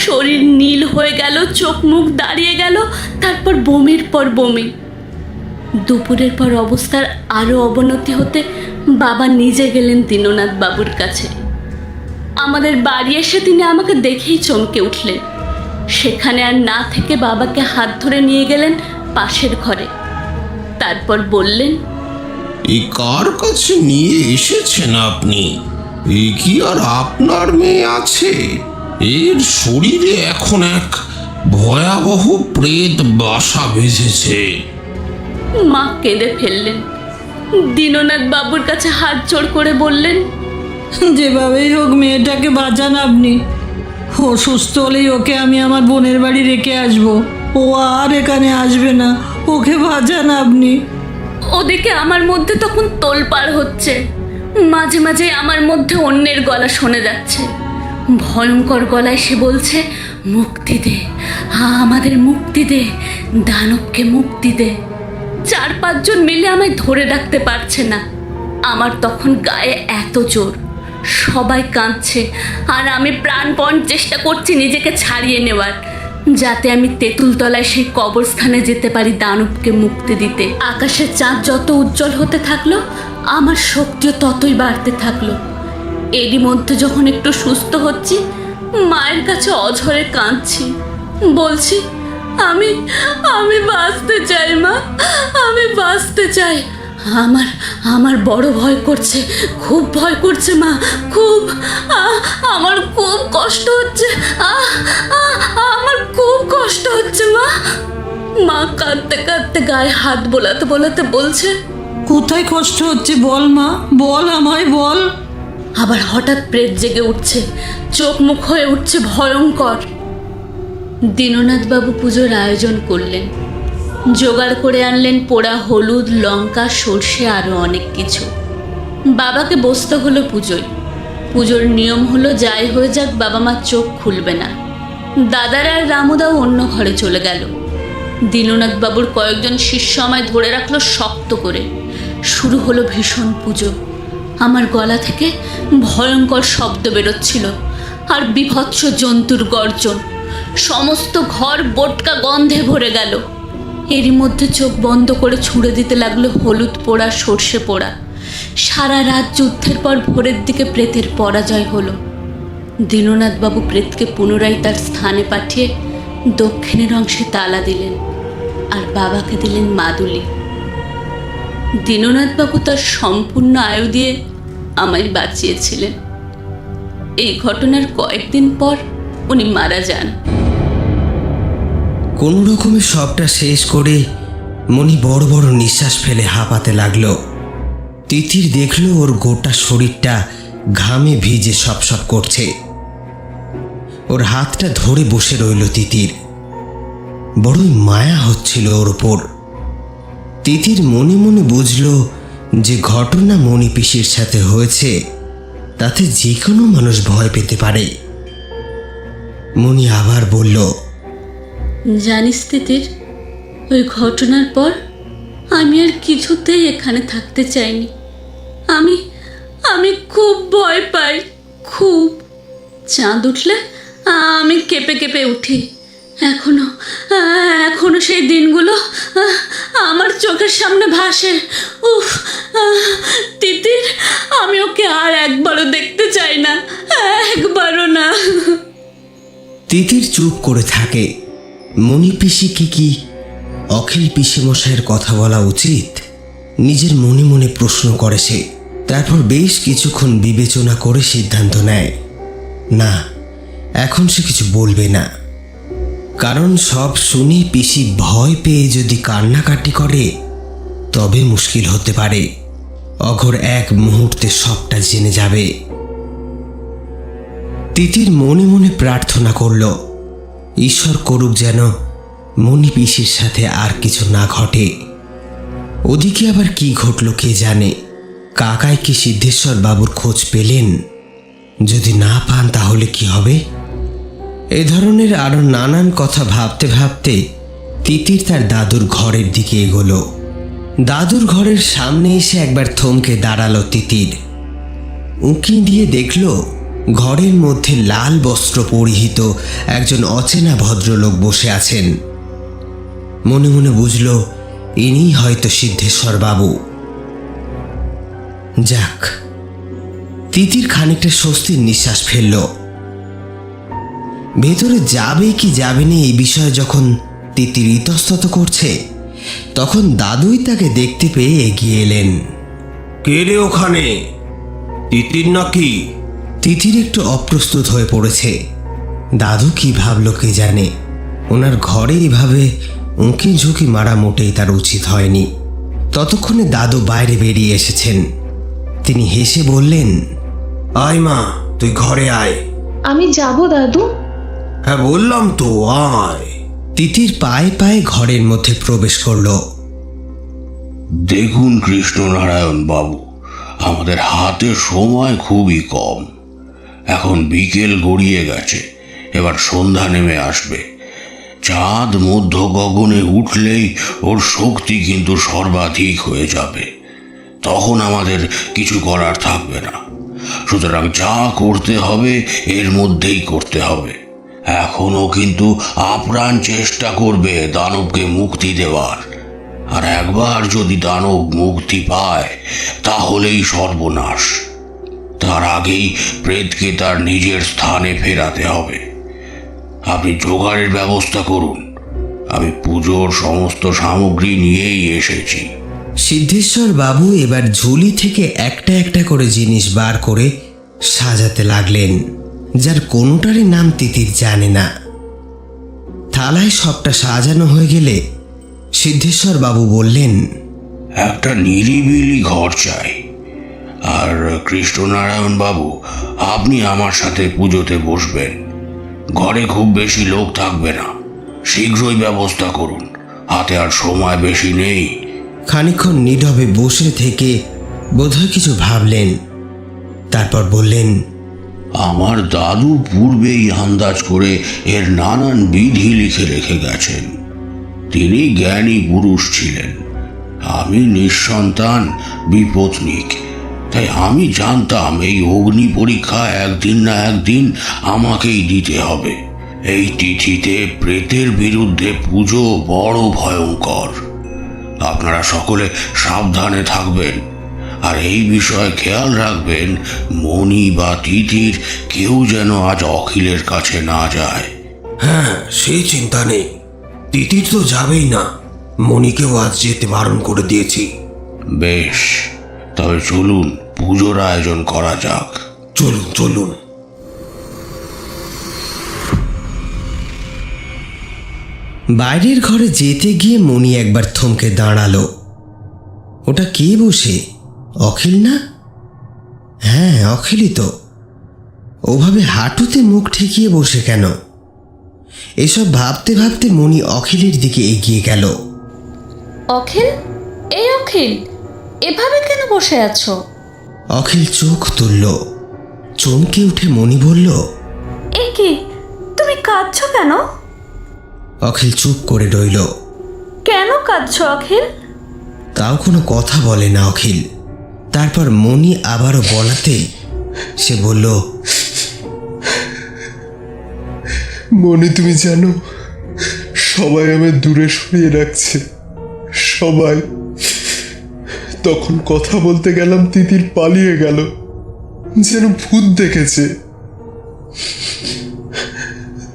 S6: শরীর নীল হয়ে গেল, চোখ মুখ দাঁড়িয়ে গেল, তারপর বমির পর বমি। দুপুরের পর অবস্থার আরও অবনতি হতে বাবা নিজে গেলেন দীননাথ বাবুর কাছে। আমাদের বাড়ি এসে তিনি আমাকে দেখেই চমকে উঠলেন। সেখানে আর না থেকে বাবাকে হাত ধরে নিয়ে গেলেন পাশের ঘরে। তারপর বললেন,
S1: এই কার কাছে নিয়ে এসেছেন আপনি? এ কি আর আপনার মেয়ে আছে? এর শরীরে এখন এক ভয়াবহ প্রেত বাসা বেঁধেছে।
S6: মা কেঁদে ফেললেন। দীননাথ বাবুর কাছে হাত জোড় করে বললেন,
S9: যেভাবেই হোক মেয়েটাকে বাঁচান আপনি। ও সুস্থ হলেই ওকে আমি আমার বোনের বাড়ি রেখে আসবো। ও আর এখানে আসবে না, ওকে বাঁচান আপনি।
S6: ওদিকে আমার মধ্যে তখন তোলপাড় হচ্ছে। মাঝে মাঝে আমার মধ্যে অন্যের গলা শোনা যাচ্ছে। ভয়ঙ্কর গলায় সে বলছে, মুক্তি দে, আমাদের মুক্তি দে, দানবকে মুক্তি দে। 4-5 জন মিলে আমায় ধরে রাখতে পারছে না। আমার তখন গায়ে এত জোর, সবাই কাঁদছে, আর আমি প্রাণপণ চেষ্টা করছি নিজেকে ছাড়িয়ে নেওয়ার, যাতে আমি তেঁতুলতলায় সেই কবরস্থানে যেতে পারি দানবকে মুক্তি দিতে। আকাশের চাঁদ যত উজ্জ্বল হতে থাকলো, আমার শক্তিও ততই বাড়তে থাকলো। এরই মধ্যে যখন একটু সুস্থ হচ্ছি, মায়ের কাছে অঝরে কাঁদছি, বলছি, আমি বাঁচতে চাই মা, আমি বাঁচতে চাই। আমার বড় ভয় করছে, খুব ভয় করছে মা, খুব। আমার খুব কষ্ট হচ্ছে, আমার খুব কষ্ট হচ্ছে মা। মা কাঁদতে কাঁদতে গায়ে হাত বোলাতে বোলাতে বলছে,
S9: কোথায় কষ্ট হচ্ছে বল মা, বল, আমায় বল।
S6: আবার হঠাৎ প্রেত জেগে উঠছে, চোখ মুখ হয়ে উঠছে ভয়ঙ্কর। দীননাথবাবু পুজোর আয়োজন করলেন। জোগাড় করে আনলেন পোড়া হলুদ, লঙ্কা, সর্ষে, আরও অনেক কিছু। বাবাকে বসতে হলো পুজোয়। পুজোর নিয়ম হলো যাই হয়ে যাক বাবা মা চোখ খুলবে না। দাদারা আর রামুদাও অন্য ঘরে চলে গেল। দীননাথ বাবুর কয়েকজন শিষ্য আমায় ধরে রাখলো শক্ত করে। শুরু হলো ভীষণ পুজো। আমার গলা থেকে ভয়ঙ্কর শব্দ বেরোচ্ছিল আর বিভৎস জন্তুর গর্জন। সমস্ত ঘর বোটকা গন্ধে ভরে গেল। এরই মধ্যে চোখ বন্ধ করে ছুঁড়ে দিতে লাগলো হলুদ পোড়া, সর্ষে পোড়া। সারা রাত যুদ্ধের পর ভোরের দিকে প্রেতের পরাজয় হলো। দীননাথবাবু প্রেতকে পুনরায় তার স্থানে পাঠিয়ে দক্ষিণের অংশে তালা দিলেন আর বাবাকে দিলেন মাদুলি। দীননাথবাবু তার সম্পূর্ণ আয়ু দিয়ে আমায় বাঁচিয়েছিলেন। এই ঘটনার কয়েকদিন পর উনি মারা যান।
S3: কোনো রকমে সবটা শেষ করে মণি বড় বড় নিঃশ্বাস ফেলে হাঁপাতে লাগলো। তিতির দেখলো ওর গোটা শরীরটা ঘামে ভিজে সপসপ করছে। ওর হাতটা ধরে বসে রইল তিতির। বড়ই মায়া হচ্ছিল ওর ওপর। তিতির মনে মনে বুঝল যে ঘটনা মণি পিসির সাথে হয়েছে তাতে যে কোনো মানুষ ভয় পেতে পারে। মণি আবার বলল,
S6: জানিস তিতির, ওই ঘটনার পর আমি আর কিছুতেই এখানে থাকতে চাইনি। আমি খুব ভয় পাই, খুব। চাঁদ উঠলে আমি কেঁপে কেঁপে উঠি। এখনো সেই দিনগুলো আমার চোখের সামনে ভাসে। উফ, তিতির, আমি ওকে আর একবারও দেখতে চাই না, একবারও না।
S3: তিতির চুপ করে থাকে। মণি পিসিকে কি অখিল পিসি মশাইয়ের কথা বলা উচিত? নিজের মনে মনে প্রশ্ন করে সে। তারপর বেশ কিছুক্ষণ বিবেচনা করে সিদ্ধান্ত নেয়, না, এখন সে কিছু বলবে না। কারণ সব শুনে পিসি ভয় পেয়ে যদি কান্নাকাটি করে তবে মুশকিল হতে পারে। অঘোর এক মুহূর্তে সবটা জেনে যাবে। তিতির মনে মনে প্রার্থনা করল, ঈশ্বর করুক যেন মণি পিসির সাথে আর কিছু না ঘটে। ওদিকে আবার কি ঘটল কে জানে। কাকাই কি সিদ্ধেশ্বর বাবুর খোঁজ পেলেন? যদি না পান তাহলে কি হবে? এ ধরনের আরো নানান কথা ভাবতে ভাবতে তিতির তার দাদুর ঘরের দিকে এগোলো। দাদুর ঘরের সামনে এসে একবার থমকে দাঁড়ালো তিতির। উঁকি দিয়ে দেখল ঘরের মধ্যে লাল বস্ত্র পরিহিত একজন অচেনা ভদ্রলোক বসে আছেন। মনে মনে বুঝল ইনিই হয়তো সিদ্ধেশ্বর বাবু। যাক, তিতির খানিকটা স্বস্তির নিঃশ্বাস ফেলল। ভেতরে যাবে কি যাবে না এই বিষয়ে যখন তিতির ইতস্তত করছে তখন দাদুই তাকে দেখতে পেয়ে এগিয়ে এলেন।
S1: কে রে ওখানে? তিতির নাকি?
S3: তিতির একটু অপ্রস্তুত হয়ে পড়েছে। দাদু কি ভাবলো কে জানে। ওনার ঘরে এভাবে উঁকি ঝুঁকি মারা মোটেই তার উচিত হয়নি। ততক্ষণে দাদু বাইরে বেরিয়ে এসেছেন। তিনি হেসে বললেন,
S1: আয় মা, তুই ঘরে আয়।
S4: আমি যাব দাদু।
S1: হ্যাঁ বললাম তো, আয়।
S3: তিতির পায়ে পায়ে ঘরের মধ্যে প্রবেশ করল।
S7: দেখুন কৃষ্ণনারায়ণ বাবু, আমাদের হাতে সময় খুবই কম। এখন বিকেল গড়িয়ে গেছে, এবার সন্ধ্যা নেমে আসবে। চাঁদ মধ্য গগনে উঠলেই ওর শক্তি কিন্তু সর্বাধিক হয়ে যাবে। তখন আমাদের কিছু করার থাকবে না। সুতরাং যা করতে হবে এর মধ্যেই করতে হবে। এখনও কিন্তু আপ্রাণ চেষ্টা করবে দানবকে মুক্তি দেওয়ার। আর একবার যদি দানব মুক্তি পায় তাহলেই সর্বনাশ। তার আগেই প্রেতকে তার নিজের স্থানে ফেরাতে হবে। আপনি জোগাড়ের ব্যবস্থা করুন। আমি পুজোর সমস্ত সামগ্রী নিয়েই এসেছি।
S3: সিদ্ধেশ্বর বাবু এবার ঝুলি থেকে একটা একটা করে জিনিস বার করে সাজাতে লাগলেন, যার কোনোটারই নাম তিতির জানে না। থালায় সবটা সাজানো হয়ে গেলে সিদ্ধেশ্বর বাবু বললেন,
S7: একটা নিরিবিলি ঘর চাই। আর কৃষ্ণনারায়ণ বাবু, আপনি আমার সাথে পুজোতে বসবেন। ঘরে খুব বেশি লোক থাকবে না। শীঘ্রই ব্যবস্থা করুন, হাতে আর সময় বেশি নেই।
S3: খানিকক্ষণ নীরবে বসে থেকে বোধহয় কিছু ভাবলেন। তারপর বললেন,
S7: আমার দাদু পূর্বেই আন্দাজ করে এর নানান বিধি লিখে রেখে গেছেন। তিনি জ্ঞানী পুরুষ ছিলেন। আমি নিঃসন্তান বিপত্নিক, তাই আমি জানতাম এই অগ্নি পরীক্ষা একদিন না একদিন আমাকেই দিতে হবে। এই তিথিতে প্রেতের বিরুদ্ধে পুজো বড় ভয়ঙ্কর। আপনারা সকলে সাবধানে থাকবেন, আর এই বিষয়ে খেয়াল রাখবেন মণি বা তিথির কেউ যেন আজ অখিলের কাছে না যায়।
S1: হ্যাঁ, সেই চিন্তা নেই। তিতির তো যাবেই না, মণিকেও আজ যেতে বারণ করে দিয়েছি।
S7: বেশ, তবে চলুন পুজোর আয়োজন করা যাক।
S1: চলুন চলুন।
S3: বাইরের ঘরে যেতে গিয়ে মণি একবার থমকে দাঁড়ালো। ওটা কে বসে? অখিল না? হ্যাঁ, অখিলই তো। ওভাবে হাঁটুতে মুখ ঠেকিয়ে বসে কেন? এসব ভাবতে ভাবতে মণি অখিলের দিকে এগিয়ে গেল।
S6: অখিল, এই অখিল, এভাবে কেন বসে আছো?
S3: অখিল চোখ তুলল। চমকে উঠে মণি বলল,
S6: এ কি, তুমি কাঁদছো কেন?
S3: অখিল চুপ করে রইল।
S6: কেন কাঁদছো অখিল?
S3: তাও কোনো কথা বলে না অখিল। তারপর মণি আবারও বলাতে সে বলল,
S5: মনে তুমি জানো, সবাই আমায় দূরে সরিয়ে রাখছে, সবাই। তখন কথা বলতে গেলাম, তিতির পালিয়ে গেল, যেন ভূত দেখেছে।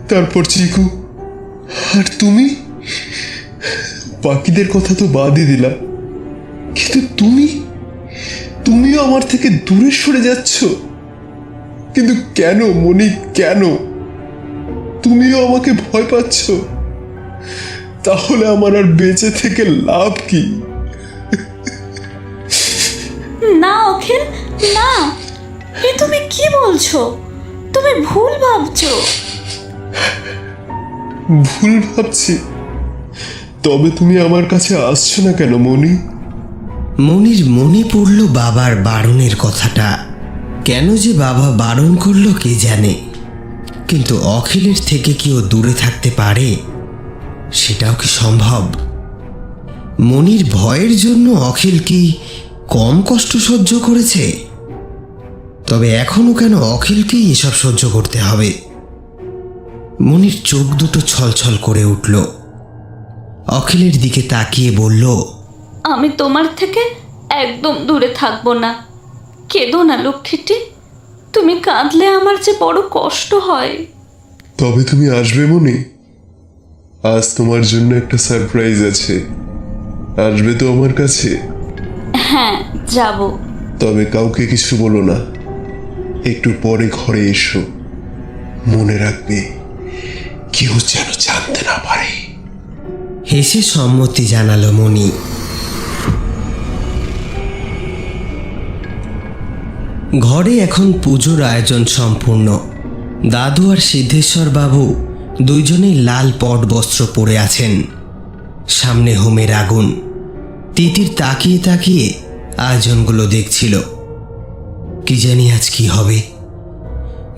S5: তারপর চিকু আর তুমি, বাকিদের কথা তো বাদই দিলাম, কিন্তু তুমিও আমার থেকে দূরে সরে যাচ্ছ। কিন্তু কেন মনি, কেন? তুমিও আমাকে ভয় পাচ্ছ, তাহলে আমার আর বেঁচে থেকে লাভ কি?
S6: না অখিল, না, এ তুমি কি বলছো? তুমি ভুল ভাবছো।
S5: ভুল ভাবছি? তবে তুমি আমার কাছে আসছো না কেন মনি?
S3: মনির মনে পড়ল বাবার বারণের কথাটা। কেন যে বাবা বারণ করলো কে জানে, কিন্তু অখিলের থেকে কি ও দূরে থাকতে পারে? সেটাও কি সম্ভব? মনির ভয়ের জন্য অখিল কি কম কষ্ট সহ্য করেছে? তবে এখনো কেন অখিলকেই এসব সহ্য করতে হবে? মনির চোখ দুটো ছলছল করে উঠল। অখিলের দিকে তাকিয়ে বলল,
S6: আমি তোমার থেকে একদম দূরে থাকবো না। কেঁদো না লক্ষ্মীটি, তুমি কাঁদলে আমার যে বড় কষ্ট হয়।
S5: তবে তুমি আসবে মনি? আজ তোমার জন্য একটা সারপ্রাইজ আছে। আসবে তো আমার কাছে?
S6: হ্যাঁ, যাব।
S5: তবে কাউকে কিছু বলো না, একটু পরে ঘরে এসো। মনে রাখবে, কেউ যেন জানতে না পারে।
S3: হেসে সম্মতি জানালো মণি। ঘরে এখন পুজোর আয়োজন সম্পূর্ণ। দাদু আর সিদ্ধেশ্বর বাবু দুইজনেই লাল পট বস্ত্র পরে আছেন। সামনে হোমের আগুন। তিতির তাকিয়ে তাকিয়ে আয়োজনগুলো দেখছিল। কি জানি আজ কি হবে।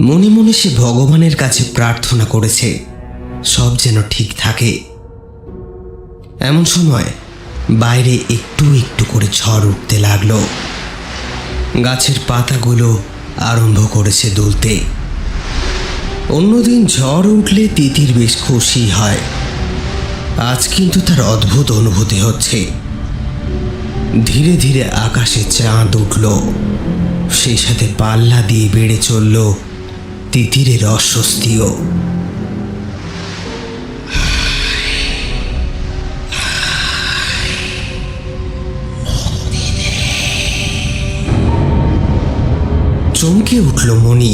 S3: মনে মনে সে ভগবানের কাছে প্রার্থনা করেছে সব যেন ঠিক থাকে। এমন সময় বাইরে একটু একটু করে ঝড় উঠতে লাগলো। গাছের পাতাগুলো আরম্ভ করেছে দুলতে। অন্যদিন ঝড় উঠলে তিতির বেশ খুশি হয়। আজ কিন্তু তার অদ্ভুত অনুভূতি হচ্ছে। ধীরে ধীরে আকাশে চাঁদ উঠল, সেই সাথে পাল্লা দিয়ে বেড়ে চলল তিতিরের অস্বস্তিও। চমকে উঠল মণি।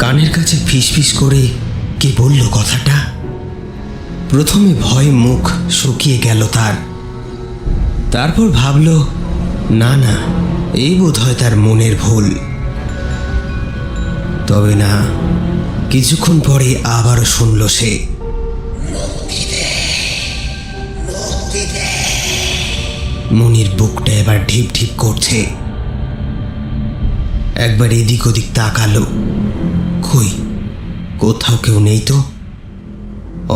S3: কানের কাছে ফিসফিস করে কে বলল কথাটা। প্রথমে ভয়ে মুখ শুকিয়ে গেল তার। তারপর ভাবল, না না, এই বোধ হয় তার মনের ভুল। তবে না, কিছুক্ষণ পরে আবারও শুনল সে, মনির বুকটা এবার ঢিপ ঢিপ করছে। একবার এদিক ওদিক তাকালো, কই কোথাও কেউ নেই তো।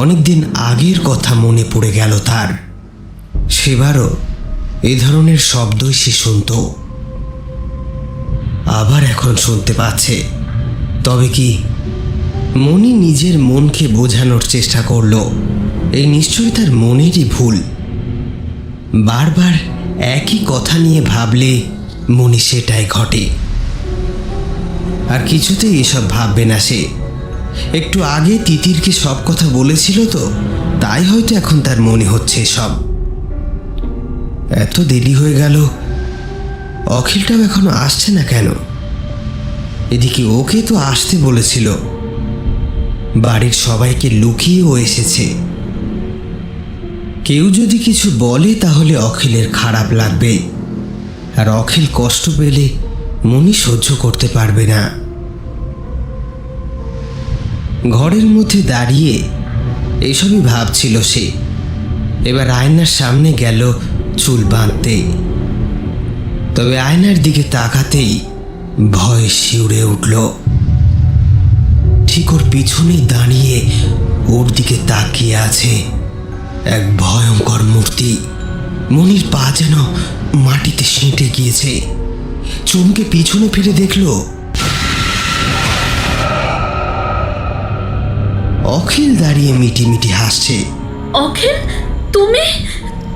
S3: অনেকদিন আগের কথা মনে পড়ে গেল তার। সেবারও এ ধরনের শব্দই সে শুনত, আবার এখন শুনতে পাচ্ছে। তবে কি? মনি নিজের মনকে বোঝানোর চেষ্টা করল এই নিশ্চয়ই তার মনেরই ভুল। বারবার একই কথা নিয়ে ভাবলে মনি সেটাই ঘটে। আর কিছুতেই এসব ভাববে না সে। একটু আগে তিতিরকে সব কথা বলেছিল তো, তাই হয়তো এখন তার মনে হচ্ছে সব। এত দেরি হয়ে গেল, অখিলটাও এখনো আসছে না কেন? এদিকে ওকে তো আসতে বলেছিল, বাড়ির সবাইকে লুকিয়েও এসেছে। কেউ যদি কিছু বলে তাহলে অখিলের খারাপ লাগবে, আর অখিল কষ্ট পেলে মনি সহ্য করতে পারবে না। ঘরের মধ্যে দাঁড়িয়ে এসবই ভাবছিল সে। এবার আয়নার সামনে গেল চুল বাঁধতে। তবে আয়নার দিকে তাকাতেই ভয় শিউরে উঠল। ঠিক ওর পিছনেই দাঁড়িয়ে ওর দিকে তাকিয়ে আছে এক ভয়ঙ্কর মূর্তি। মনির পা যেন মাটিতে সেঁটে গিয়েছে। চমকে পিছনে ফিরে দেখল অখিল দাঁড়িয়ে মিটিমিটি হাসছে।
S6: অখিল, তুমি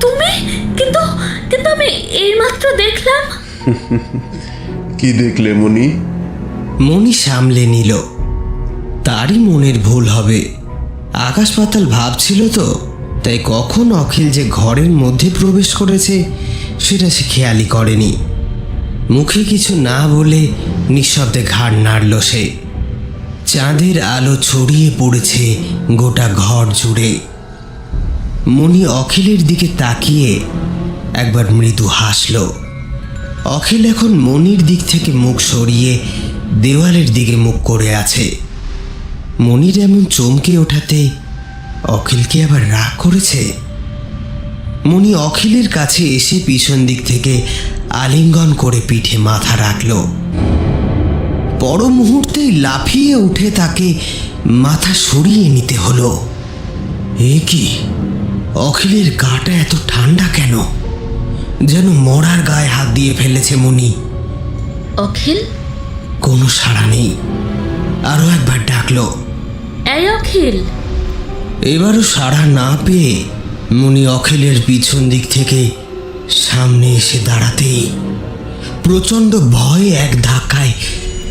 S6: তুমি কিন্তু কিন্তু আমি এইমাত্র দেখলাম।
S5: কি দেখলে মনি?
S3: মনি সামলে নিল, তারই মনের ভুল হবে। আকাশ পাতাল ভাবছিল তো, তাই কখন অখিল যে ঘরের মধ্যে প্রবেশ করেছে সেটা সে খেয়ালই করেনি। মুখে কিছু না বলে নিঃশব্দে ঘাড় নাড়ল সে। চাঁদের আলো ছড়িয়ে পড়েছে গোটা ঘর জুড়ে। মনি অখিলের দিকে তাকিয়ে একবার মৃদু হাসল। অখিল এখন মনির দিক থেকে মুখ সরিয়ে দেওয়ালের দিকে মুখ করে আছে। মনির এমন চমকে ওঠাতে অখিল কি আবার রাগ করেছে? মনি অখিলের কাছে এসে পিছন দিক থেকে আলিঙ্গন করে পিঠে মাথা রাখল। পর মুহূর্তেই লাফিয়ে উঠে তাকে মাথা সরিয়ে নিতে হলো। এ কি? অখিলের গাটা এত ঠান্ডা কেন? যেন মরার গায়ে হাত দিয়ে ফেলেছে মনি।
S6: অখিল,
S3: কোনো সাড়া নেই। আরো একবার ডাকলো,
S6: এই অখিল।
S3: এবারও সাড়া না পেয়ে মনি অখিলের পিছন দিক থেকে সামনে এসে দাঁড়াতেই প্রচণ্ড ভয়ে এক ধাক্কায়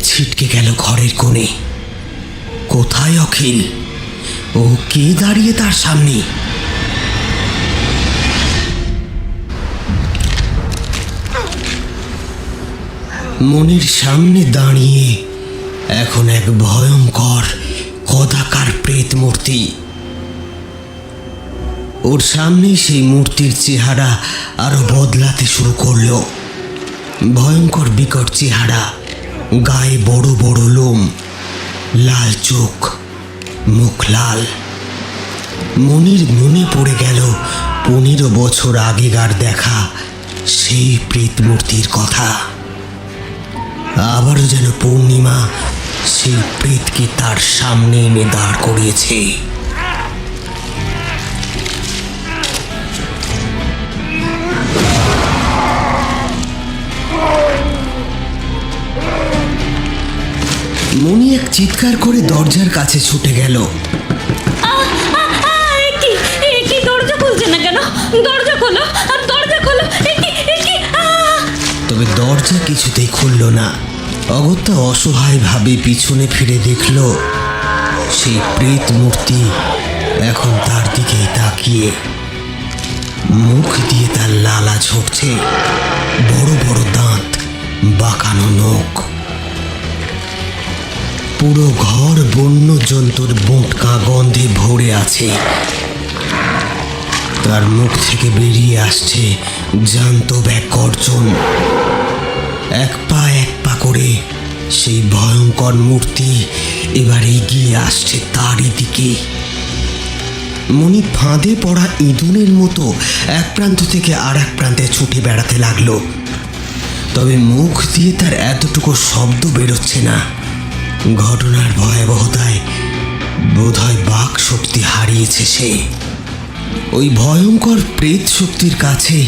S3: ছিটকে গেল ঘরের কোণে। কোথায় অখিল? ও কে দাঁড়িয়ে তার সামনে? মনির সামনে দাঁড়িয়ে এখন এক ভয়ঙ্কর কদাকার প্রেত মূর্তি। ওর সামনে সেই মূর্তির চেহারা আরো বদলাতে শুরু করলো। ভয়ঙ্কর বিকট চেহারা, গায়ে বড় বড় লোম, লাল চোখ, মুখ লাল। মনির মনে পড়ে গেল 15 বছর আগেকার দেখা সেই প্রেত মূর্তির কথা। আবারও যেন পূর্ণিমা সেই প্রেতকে তার সামনে এনে দাঁড় করিয়েছে। মনি এক চিৎকার করে দরজার কাছে ছুটে গেল।
S6: দরজা খুলছে না কেন? দরজা খোলো, দরজা খোলো।
S3: তবে দরজা কিছুতেই খুলল না। অগত্যা অসহায়ভাবে পিছনে ফিরে দেখল সেই প্রেত মূর্তি এখন তার দিকেই তাকিয়ে। মুখ দিয়ে তার লালা ঝরছে, বড় বড় দাঁত, বাঁকানো নখ। পুরো ঘর বন্য জন্তুর বোঁটকা গন্ধে ভরে আছে। তার মুখ থেকে বেরিয়ে আসছে জ্যান্ত এক গর্জন। এক পা করে সেই ভয়ঙ্কর মূর্তি এবার এগিয়ে আসছে তারই দিকে। মনি ফাঁদে পড়া ইঁদুরের মতো এক প্রান্ত থেকে আর এক প্রান্তে ছুটে বেড়াতে লাগলো। তবে মুখ দিয়ে তার এতটুকু শব্দ বেরোচ্ছে না। ঘটনার ভয়াবহতায় বোধহয় বাক শক্তি হারিয়েছে সে। ওই ভয়ঙ্কর প্রেত শক্তির কাছে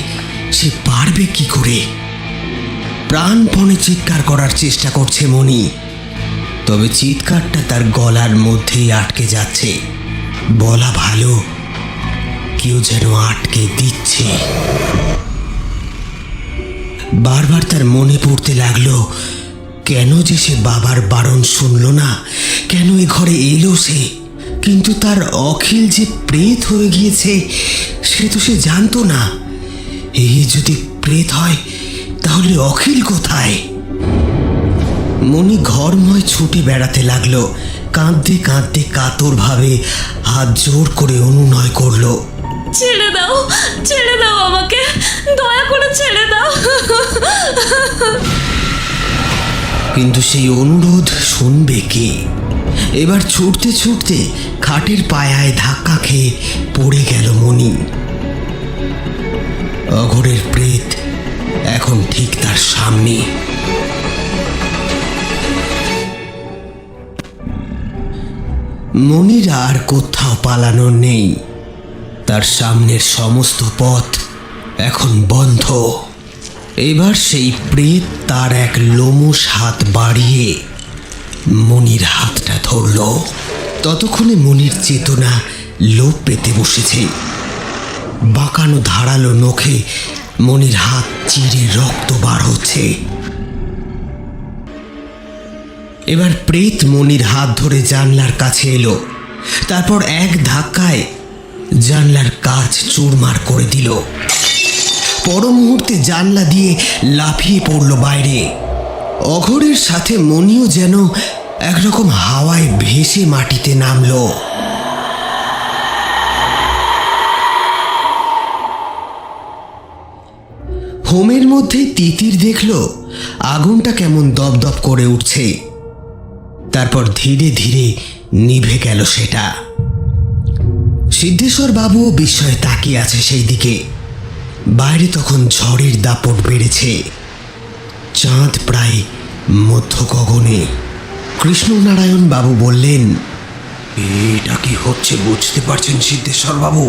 S3: সে পারবে কি করে? প্রাণপণে চিৎকার করার চেষ্টা করছে মণি, তবে চিৎকারটা তার গলার মধ্যেই আটকে যাচ্ছে। বলা ভালো, কেউ যেন আটকে দিচ্ছে। বারবার তার মনে পড়তে লাগলো, কেন যে সে বাবার বারণ শুনল না, কেন এ ঘরে এলো সে? কিন্তু তার অখিল যে প্রেত হয়ে গিয়েছে সে তো সে জানতো না। এই যদি প্রেত হয় তাহলে অখিল কোথায়? মণি ঘরময় ছুটে বেড়াতে লাগলো, কাঁদতে কাঁদতে কাতরভাবে হাত জোর করে অনুনয় করলো,
S6: ছেড়ে দাও আমাকে, দয়া করে ছেড়ে দাও।
S3: কিন্তু সেই অনুরোধ শুনবে কে? এবার ছুটতে ছুটতে খাটের পায়ায় ধাক্কা খেয়ে পড়ে গেল মণি। অঘোরের প্রেত এখন ঠিক তার সামনে। মণির আর কোথাও পালানোর নেই। তার সামনের সমস্ত পথ এখন বন্ধ। এবার সেই প্রেত তার এক লোমশ হাত বাড়িয়ে মণির হাতটা ধরল। ততক্ষণে মণির চেতনা লোপ পেতে বসেছে। বাঁকানো ধারালো নখে মণির হাত চিরে রক্ত বার হচ্ছে। এবার প্রেত মণির হাত ধরে জানলার কাছে এলো, তারপর এক ধাক্কায় জানলার কাঁচ চুরমার করে দিল। পর মুহূর্তে জানলা দিয়ে লাফিয়ে পড়ল বাইরে। অঘোরের সাথে মণিও যেন একরকম হাওয়ায় ভেসে মাটিতে নামল। হোমের মধ্যে তিতির দেখল আগুনটা কেমন দপদপ করে উঠছে, তারপর ধীরে ধীরে নিভে গেল সেটা। সিদ্ধেশ্বর বাবুও বিস্ময়ে তাকিয়ে আছে সেই দিকে। বাইরে তখন ঝড়ের দাপট বেড়েছে, চাঁদ প্রায় মধ্য গগনে। কৃষ্ণনারায়ণ বাবু বললেন,
S1: এটা কি হচ্ছে বুঝতে পারছেন সিদ্ধেশ্বর বাবু?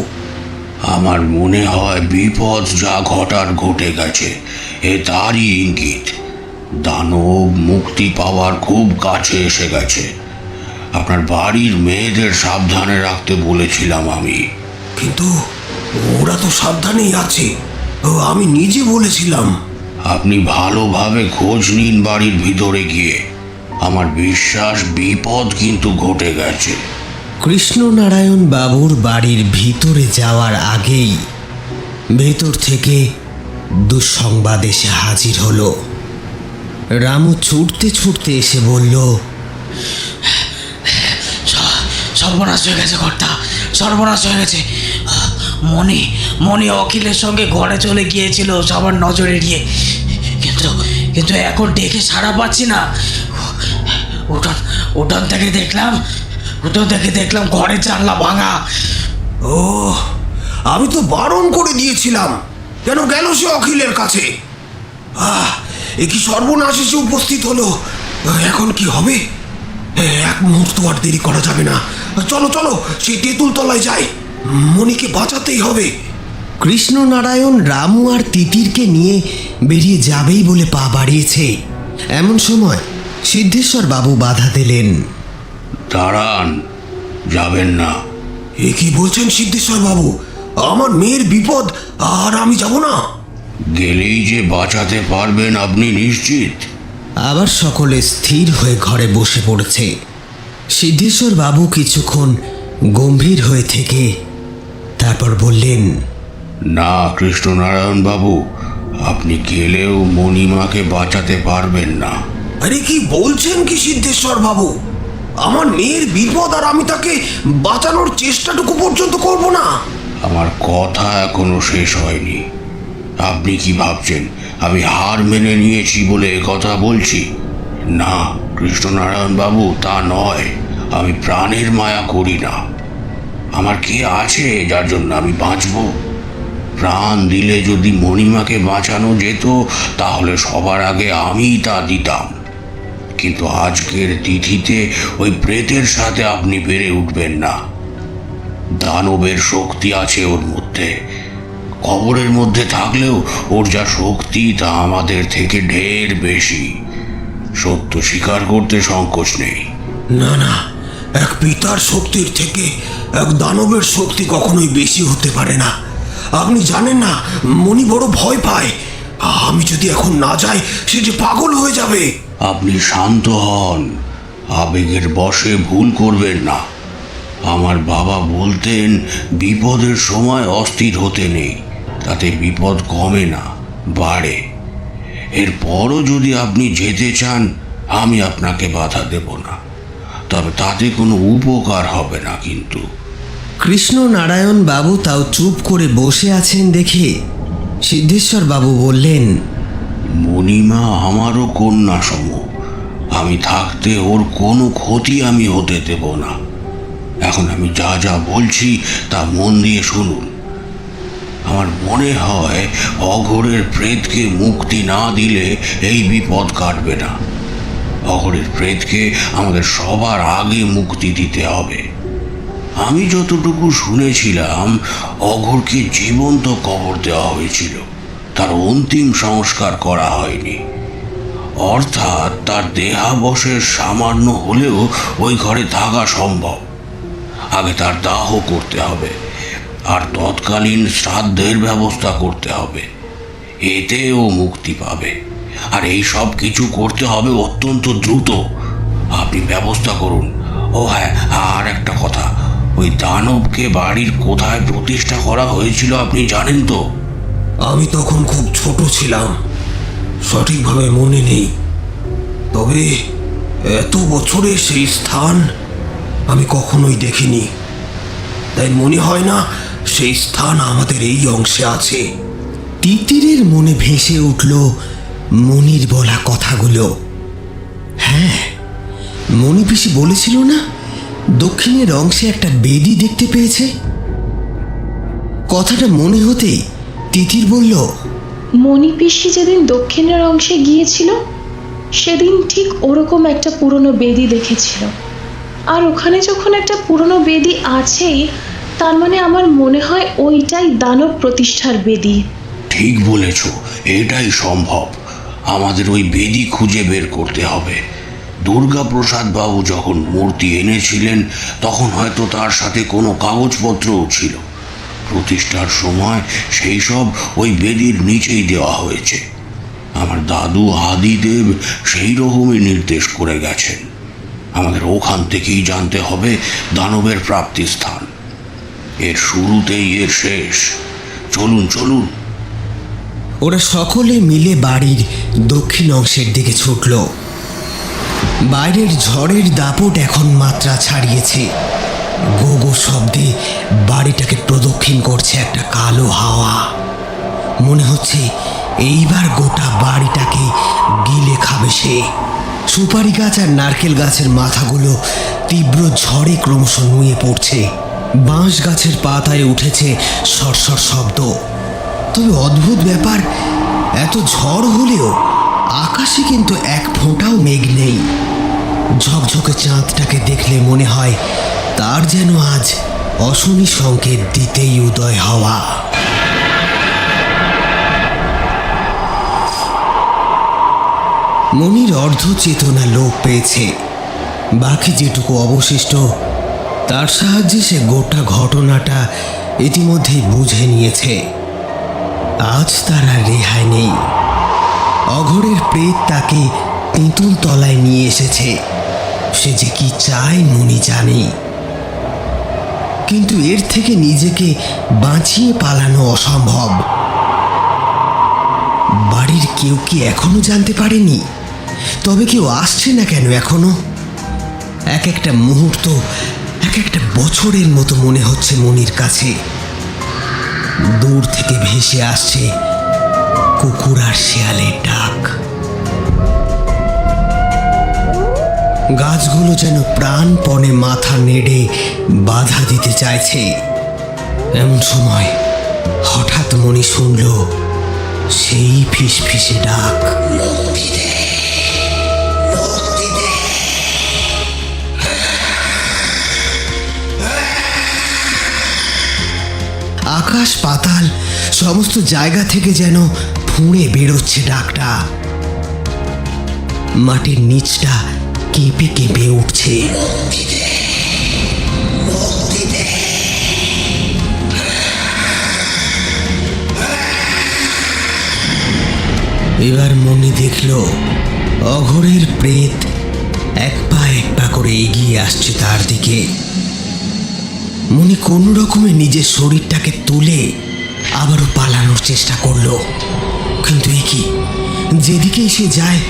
S7: আমার মনে হয় বিপদ যা ঘটার ঘটে গেছে, এ তারই ইঙ্গিত। দানব মুক্তি পাওয়ার খুব কাছে এসে গেছে। আপনার বাড়ির মেয়েদের সাবধানে রাখতে বলেছিলাম আমি।
S1: কিন্তু ওরা তো সাবধানেই আছে, আমি নিজে বলেছিলাম।
S7: আপনি ভালোভাবে খোঁজ নিন বাড়ির ভিতরে গিয়ে। আমার বিশ্বাস বিপদ কিন্তু ঘটে গেছে।
S3: কৃষ্ণনারায়ণ বাবুর বাড়ির ভিতরে যাওয়ার আগেই ভেতর থেকে দুঃসংবাদ এসে হাজির হলো। রামু ছুটতে ছুটতে এসে বলল,
S8: সর্বনাশ হয়ে গেছে কর্তা, সর্বনাশ হয়ে গেছে। মণি অখিলের সঙ্গে ঘরে চলে গিয়েছিল সবার নজর এড়িয়ে, কিন্তু এখন ডেকে সাড়া পাচ্ছি না। উঠান থেকে দেখলাম ঘরের জানলা ভাঙা।
S1: ও, আমি তো বারণ করে দিয়েছিলাম, কেন গেল সে অখিলের কাছে? এ কি সর্বনাশ এসে উপস্থিত হলো! এখন কি হবে? এক মুহূর্ত আর দেরি করা যাবে না। চলো চলো, সেই তেঁতুল তলায় যাই, মণিকে বাঁচাতেই হবে।
S3: কৃষ্ণনারায়ণ রামু আর তিতিরকে নিয়ে বেরিয়ে যাবেই বলে পা বাড়িয়েছে, এমন সময় সিদ্ধেশ্বর বাবু বাধা দিলেন।
S7: দাঁড়ান, যাবেন না।
S1: এ কি বলছেন সিদ্ধেশ্বর বাবু? আমার মেয়ের বিপদ আর আমি যাব না?
S7: গেলেই যে বাঁচাতে পারবেন আপনি নিশ্চিত?
S3: আবার সকলে স্থির হয়ে ঘরে বসে পড়েছে। সিদ্ধেশ্বর বাবু কিছুক্ষণ গম্ভীর হয়ে থেকে তারপর বললেন,
S7: না কৃষ্ণনারায়ণ বাবু, আপনি গেলেও মণিমাকে বাঁচাতে পারবেন না।
S1: আরে কি বলছেন কি সিদ্ধেশ্বর বাবু? আমার মেয়ের বিপদ আর আমি তাকে বাঁচানোর চেষ্টাটুকু পর্যন্ত করব না?
S7: আমার কথা এখনো শেষ হয়নি। আপনি কি ভাবছেন আমি হার মেনে নিয়েছি বলে কথা বলছি? না কৃষ্ণনারায়ণ বাবু, তা নয়। আমি প্রাণের মায়া করি না। আমার কে আছে যার জন্য আমি বাঁচব? প্রাণ দিলে যদি মণিমাকে বাঁচানো যেত তাহলে সবার আগে আমিই তা দিতাম। কিন্তু আজকের তিথিতে ওই প্রেতের সাথে আপনি পেরে উঠবেন না। দানবের শক্তি আছে ওর মধ্যে। কবরের মধ্যে থাকলেও ওর যা শক্তি তা আমাদের থেকে ঢের বেশি। সত্য স্বীকার করতে সংকোচ নেই।
S1: না না, এক পিতার শক্তির থেকে এক দানবের শক্তি কখনোই বেশি হতে পারে না। আপনি জানেন না, মণি বড় ভয় পায়। আমি যদি এখন না যাই, সে যে পাগল হয়ে যাবে।
S7: আপনি শান্ত হন, আবেগের বশে ভুল করবেন না। আমার বাবা বলতেন, বিপদের সময় অস্থির হতে নেই, তাতে বিপদ কমে না, বাড়ে। এরপরও যদি আপনি যেতে চান, আমি আপনাকে বাধা দেব না, তবে তাতে কোনো উপকার হবে না। কিন্তু
S3: কৃষ্ণনারায়ণ বাবু তাও চুপ করে বসে আছেন দেখে সিদ্ধেশ্বর বাবু বললেন,
S7: মণিমা আমারও কন্যা সম। আমি থাকতে ওর কোনো ক্ষতি আমি হতে দেব না। এখন আমি যা যা বলছি তা মন দিয়ে শুনুন। আমার মনে হয় অঘোরের প্রেতকে মুক্তি না দিলে এই বিপদ কাটবে না। অঘোরের প্রেতকে আমাদের সবার আগে মুক্তি দিতে হবে। আমি যতটুকু শুনেছিলাম, অঘোরকে জীবন্ত কবর দেওয়া হয়েছিল, তার অন্তিম সংস্কার করা হয়নি। অর্থাৎ তার দেহাবশেষ সামান্য হলেও ওই ঘরে থাকা সম্ভব। আগে তার দাহ করতে হবে, আর তৎকালীন শ্রাদ্ধের ব্যবস্থা করতে হবে। এতে ও মুক্তি পাবে। আর এই সব কিছু করতে হবে অত্যন্ত দ্রুত। আপনি ব্যবস্থা করুন। ও হ্যাঁ, আর একটা কথা, ওই দানবকে বাড়ির কোথায় প্রতিষ্ঠা করা হয়েছিল আপনি জানেন তো?
S1: আমি তখন খুব ছোট ছিলাম, সঠিকভাবে মনে নেই। তবে এত বছরে সেই স্থান আমি কখনোই দেখিনি, তাই মনে হয় না সেই স্থান আমাদের এই অংশে আছে।
S3: তিতিরের মনে ভেসে উঠল মনির বলা কথাগুলো। হ্যাঁ, মণি পিসি বলেছিল না, দক্ষিণের অংশে একটা বেদি দেখতে পেয়েছে। কথাটা মনে হতেই তিতির বলল,
S4: মণি পিসি যেদিন দক্ষিণের অংশে গিয়েছিল, সেদিন ঠিক ওরকম একটা পুরনো বেদি দেখেছিল। আর ওখানে যখন একটা পুরনো বেদি আছেই, তার মানে আমার মনে হয় ওইটাই দানব প্রতিষ্ঠার বেদি।
S7: ঠিক বলেছ, এটাই সম্ভব। আমাদের ওই বেদি খুঁজে বের করতে হবে। দুর্গাপ্রসাদ বাবু যখন মূর্তি এনেছিলেন, তখন হয়তো তার সাথে কোনো কাগজপত্রও ছিল। প্রতিষ্ঠার সময় সেই সব ওই বেদির নিচেই দেওয়া হয়েছে। আমার দাদু আদিদেব সেই রকমই নির্দেশ করে গেছেন। আমাদের ওখান থেকেই জানতে হবে দানবের প্রাপ্তি স্থান। এর শুরুতেই এর শেষ। চলুন চলুন।
S3: ওরা সকলে মিলে বাড়ির দক্ষিণ অংশের দিকে ছুটল। বাইরের ঝড়ের দাপট এখন মাত্রা ছাড়িয়েছে। গো গো শব্দে বাড়িটাকে প্রদক্ষিণ করছে একটা কালো হাওয়া। মনে হচ্ছে এইবার গোটা বাড়িটাকে গিলে খাবে সে। সুপারি গাছ আর নারকেল গাছের মাথাগুলো তীব্র ঝড়ে ক্রমশ নুয়ে পড়ছে। বাঁশ গাছের পাতায় উঠেছে সরসর শব্দ। তবে অদ্ভুত ব্যাপার, এত ঝড় হলেও আকাশে কিন্তু এক ফোঁটাও মেঘ নেই। ঝকঝকে চাঁদটাকে দেখলে মনে হয় তার যেন আজ অশনি সংকেত দিতেই উদয় হওয়া। মনির অর্ধ চেতনা লোপ পেয়েছে। বাকি যেটুকু অবশিষ্ট, তার সাহায্যে সে গোটা ঘটনাটা ইতিমধ্যেই বুঝে নিয়েছে। আজ তার আর রেহাই নেই। অঘোরের প্রেত তাকে তেঁতুল তলায় নিয়ে এসেছে। সে যে কি চায় মনি জানে, কিন্তু এর থেকে নিজেকে বাঁচিয়ে পালানো অসম্ভব। বাড়ির কেউ কি এখনো জানতে পারেনি? তবে কেউ আসছে না কেন এখনো? এক একটা মুহূর্ত এক একটা বছরের মতো মনে হচ্ছে মনির কাছে। দূর থেকে ভেসে আসছে কুকুর আর শেয়ালের ডাক। গাছগুলো যেন প্রাণপণে মাথা নেড়ে বাধা দিতে চাইছে। এমন সময় হঠাৎ মনি শুনল সেই ফিসফিসে ডাক,
S2: মুক্তি দে, মুক্তি দে।
S3: আকাশ পাতাল সমস্ত জায়গা থেকে যেন ফুঁড়ে বেরোচ্ছে ডাকটা। মাটির নিচটা কেঁপে কেঁপে উঠছে। এবার মনি দেখল অঘোরের প্রেত এক পা করে এগিয়ে আসছে তার দিকে। মনি কোনো রকমে নিজের শরীরটাকে তুলে আবারও পালানোর চেষ্টা করলো, কিন্তু এ কি, যেদিকেই সে যায়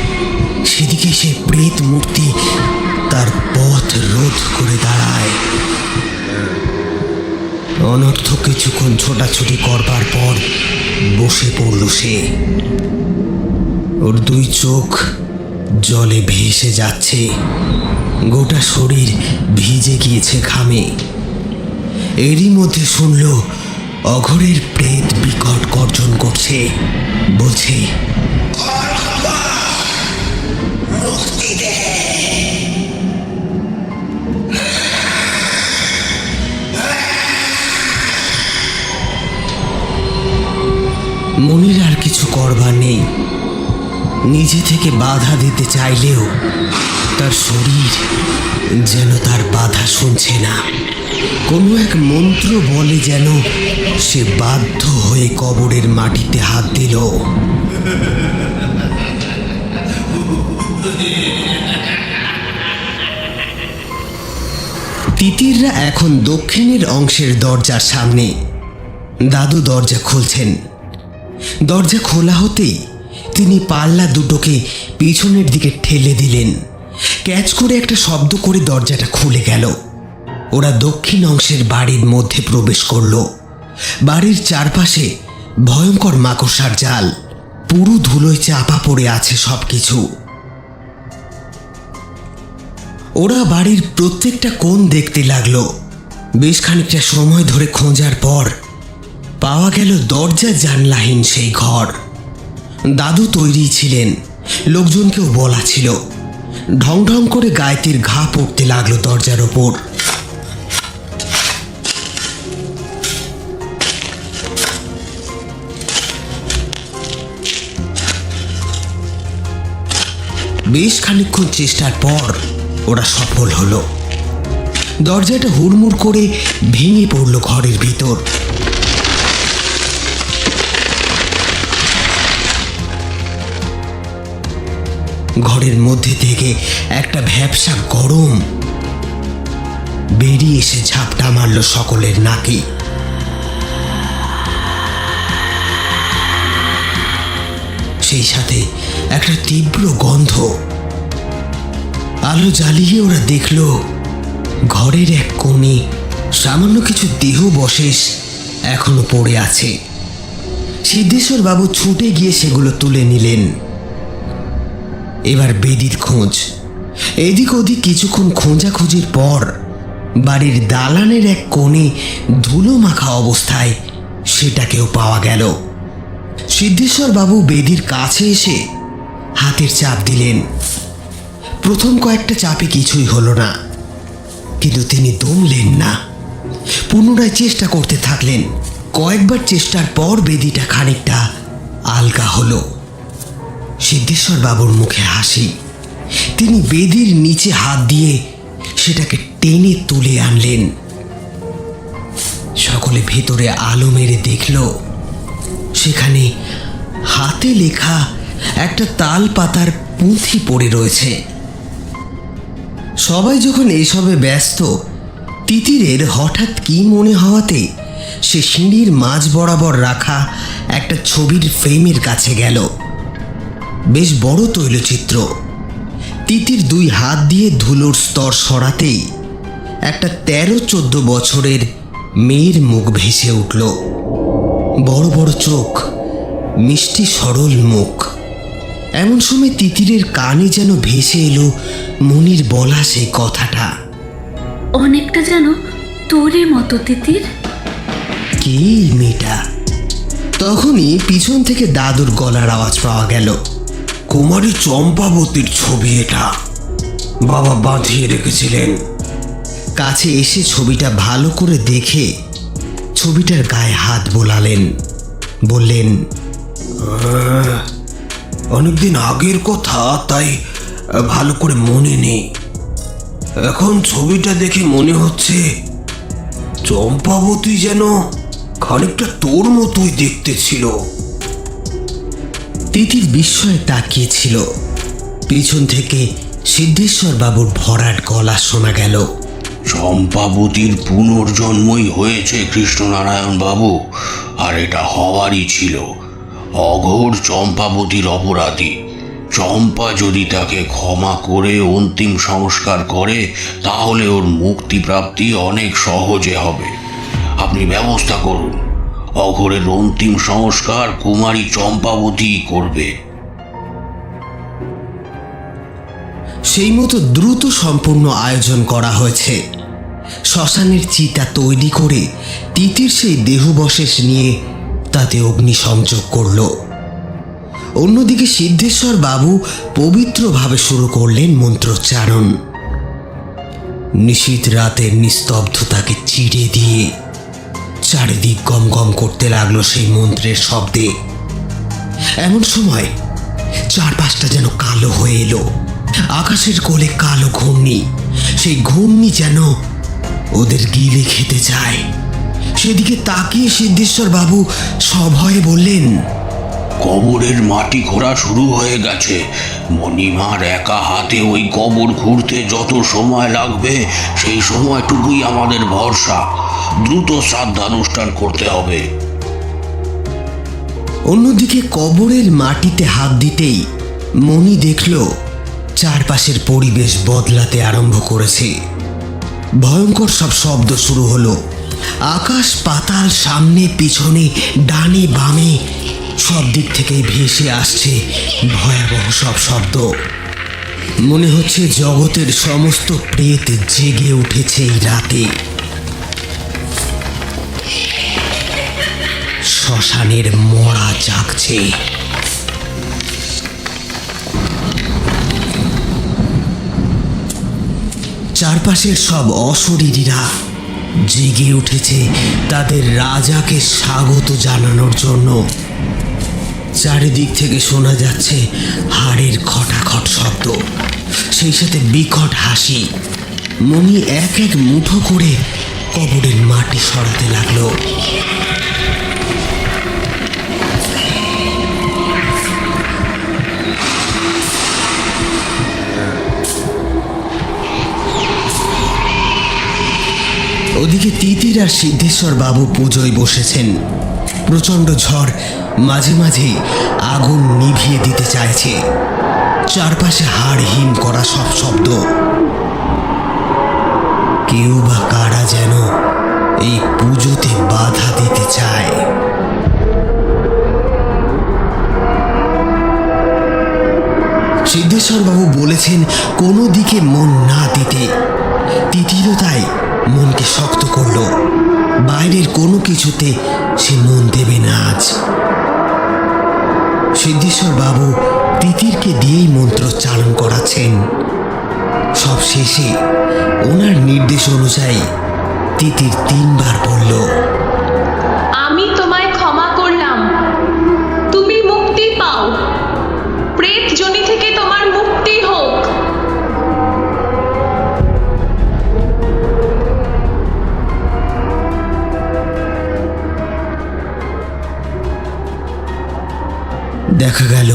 S3: সেদিকে সে প্রেত মূর্তি তার পথ রোধ করে দাঁড়ায়। অনর্থক কিছুক্ষণ ছোটাছুটি করবার পর বসে পড়ল সে। ওর দুই চোখ জলে ভেসে যাচ্ছে, গোটা শরীর ভিজে গিয়েছে ঘামে। এরই মধ্যে শুনল অঘোরের প্রেত বিকট গর্জন করছে, বলছে, মনির আর কিছু করবার নেই। নিজে থেকে বাধা দিতে চাইলেও তার শরীর যেন তার বাধা শুনছে না। কোনো এক মন্ত্র বলে যেন সে বাধ্য হয়ে কবরের মাটিতে হাত দিল। তিতিররা এখন দক্ষিণের অংশের দরজার সামনে। দাদু দরজা খুলছেন। দরজা খোলা হতেই তিনি পাল্লা দুটোকে পিছনের দিকে ঠেলে দিলেন। ক্যাচ করে একটা শব্দ করে দরজাটা খুলে গেল। ওরা দক্ষিণ অংশের বাড়ির মধ্যে প্রবেশ করল। বাড়ির চারপাশে ভয়ঙ্কর মাকড়সার জাল, পুরো ধুলোয় চাপা পড়ে আছে সবকিছু। ওরা বাড়ির প্রত্যেকটা কোণ দেখতে লাগলো। বেশ খানিকটা সময় ধরে খোঁজার পর পাওয়া গেল দরজা জানলাহীন সেই ঘর। দাদু তৈরি ছিলেন, লোকজনকেও বলা ছিল। ঢং ঢং করে গায়েতির ঘা পড়তে লাগলো দরজার ওপর। বেশ খানিকক্ষণ চেষ্টার পর ওরা সফল হলো। দরজাটা হুড়মুড় করে ভেঙে পড়ল ঘরের ভিতর। ঘরের মধ্যে থেকে একটা ভ্যাপসা গরম বেরিয়ে এসে ঝাপটা মারল সকলের নাকে। সেই সাথে একটা তীব্র গন্ধ। আলো জ্বালিয়ে ওরা দেখল ঘরের এক কোণে সামান্য কিছু দেহবশেষ এখনো পড়ে আছে। সিদ্ধেশ্বর বাবু ছুটে গিয়ে সেগুলো তুলে নিলেন। এবার বেদির খোঁজ। এদিক ওদিক কিছুক্ষণ খোঁজাখুঁজির পর বাড়ির দালানের এক কোণে ধুলো মাখা অবস্থায় সেটাকেও পাওয়া গেল। সিদ্ধেশ্বর বাবু বেদির কাছে এসে হাতের চাপ দিলেন। প্রথম কয়েকটা চাপে কিছুই হলো না, কিন্তু তিনি দমলেন না। পুনরায় চেষ্টা করতে থাকলেন। কয়েকবার চেষ্টার পর বেদিটা খানিকটা আলগা হলো। সিদ্ধেশ্বর বাবুর মুখে হাসি। তিনি বেদির নিচে হাত দিয়ে সেটাকে টেনে তুলে আনলেন। সকলে ভেতরে আলো মেরে দেখল সেখানে হাতে লেখা একটা তাল পাতার পুঁথি পড়ে রয়েছে। সবাই যখন এইসবে ব্যস্ত, তিতিরের হঠাৎ কি মনে হওয়াতে সে সিঁড়ির মাঝ বরাবর রাখা একটা ছবির ফ্রেমের কাছে গেল। বেশ বড় তৈলচিত্র। তিতির দুই হাত দিয়ে ধুলোর স্তর সরাতেই একটা 13-14 বছরের মেয়ের মুখ ভেসে উঠল। বড় বড় চোখ, মিষ্টি সরল মুখ। এমন সময় তিতিরের কানে যেন ভেসে এলো মনির বলা সেই কথাটা,
S6: অনেকটা যেন তোরই মতো তিতির।
S3: কে মেয়েটা? তখনই পিছন থেকে দাদুর গলার আওয়াজ পাওয়া গেল।
S1: কুমারী চম্পাবতীর ছবি এটা, বাবা বাঁধিয়ে রেখেছিলেন।
S3: কাছে এসে ছবিটা ভালো করে দেখে ছবিটার গায়ে হাত বোলালেন, বললেন,
S1: অনেকদিন আগের কথা, তাই ভালো করে মনে নেই। এখন ছবিটা দেখে মনে হচ্ছে চম্পাবতী যেন খানিকটা তোর মতোই দেখতে ছিল।
S3: তিতির বিস্ময়ে তাকিয়েছিল। পিছন থেকে সিদ্ধেশ্বর বাবুর ভরাট গলা শোনা গেল।
S7: চম্পাবতীর পুনর্জন্মই হয়েছে কৃষ্ণনারায়ণ বাবু, আর এটা হওয়ারই ছিল। অঘোর চম্পাবতীর অপরাধী। চম্পা যদি তাকে ক্ষমা করে অন্তিম সংস্কার করে, তাহলে ওর মুক্তিপ্রাপ্তি অনেক সহজে হবে। আপনি ব্যবস্থা করুন, অঘোরের অন্তিম সংস্কার কুমারী চম্পাবতী করবে।
S3: সেই মতো দ্রুত সম্পূর্ণ আয়োজন করা হয়েছে। শ্মশানের চিতা তৈরি করে তিতির সেই দেহবশেষ নিয়ে তাতে অগ্নিসংযোগ করল। অন্যদিকে সিদ্ধেশ্বর বাবু পবিত্রভাবে শুরু করলেন মন্ত্রোচ্চারণ। নিশীথ রাতের নিস্তব্ধতাকে চিড়ে দিয়ে চারিদিক গম গম করতে লাগলো সেই মন্ত্রের শব্দে। এমন সময় চারপাশটা যেন কালো হয়ে এলো। আকাশের কোলে কালো ঘূর্ণি, সেই ঘূর্ণি যেন ওদের গিলে খেতে চায়। সেদিকে তাকিয়ে সিদ্ধেশ্বর বাবু সভয়ে বললেন,
S7: কবরের মাটি খোঁড়া শুরু হয়ে গেছে। মণিমার একা হাতে ওই কবর খুঁড়তে যত সময় লাগবে, সেই সময়টুকুই আমাদের ভরসা। দ্রুত শ্রাদ্ধানুষ্ঠান করতে হবে।
S3: অন্যদিকে কবরের মাটিতে হাত দিতেই মণি দেখল চারপাশের পরিবেশ বদলাতে আরম্ভ করেছে। ভয়ঙ্কর সব শব্দ শুরু হলো। আকাশ পাতাল, সামনে পিছনে ডানে বামে সব দিক থেকে ভেসে আসছে ভয়াবহ সব শব্দ। মনে হচ্ছে জগতের সমস্ত প্রেত জেগে উঠেছে এই রাতে। শ্মশানের মরা জাগছে। চারপাশের সব অশরীরীরা জেগে উঠেছে তাদের রাজাকে স্বাগত জানানোর জন্য। চারিদিক থেকে শোনা যাচ্ছে হাড়ের খটাখট শব্দ, সেই সাথে বিকট হাসি। মণি এক এক মুঠো করে কবরের মাটি সরাতে লাগলো। ওদিকে তিতির আর সিদ্ধেশ্বর বাবু পুজোয় বসেছেন। প্রচণ্ড ঝড় মাঝে মাঝে আগুন নিভিয়ে দিতে চাইছে। চারপাশে হাড় হিম করা সব শব্দ। কেউ বা কারা যেন এই পুজোতে বাধা দিতে চায়। সিদ্ধেশ্বর বাবু বলেছেন কোনো দিকে মন না দিতে। তিতিরও তাই মনকে শক্ত করল। বাইরের কোনো কিছুতে সে মন দেবে না আজ। সিদ্ধেশ্বর বাবু তিতিরকে দিয়েই মন্ত্রোচ্চারণ করাচ্ছেন। সব শেষে ওনার নির্দেশ অনুযায়ী তিতির 3 বার বলল,
S4: আমি তোমায় ক্ষমা করলাম, তুমি মুক্তি পাও, প্রেত যোনি থেকে তোমার মুক্তি হোক।
S3: দেখা গেল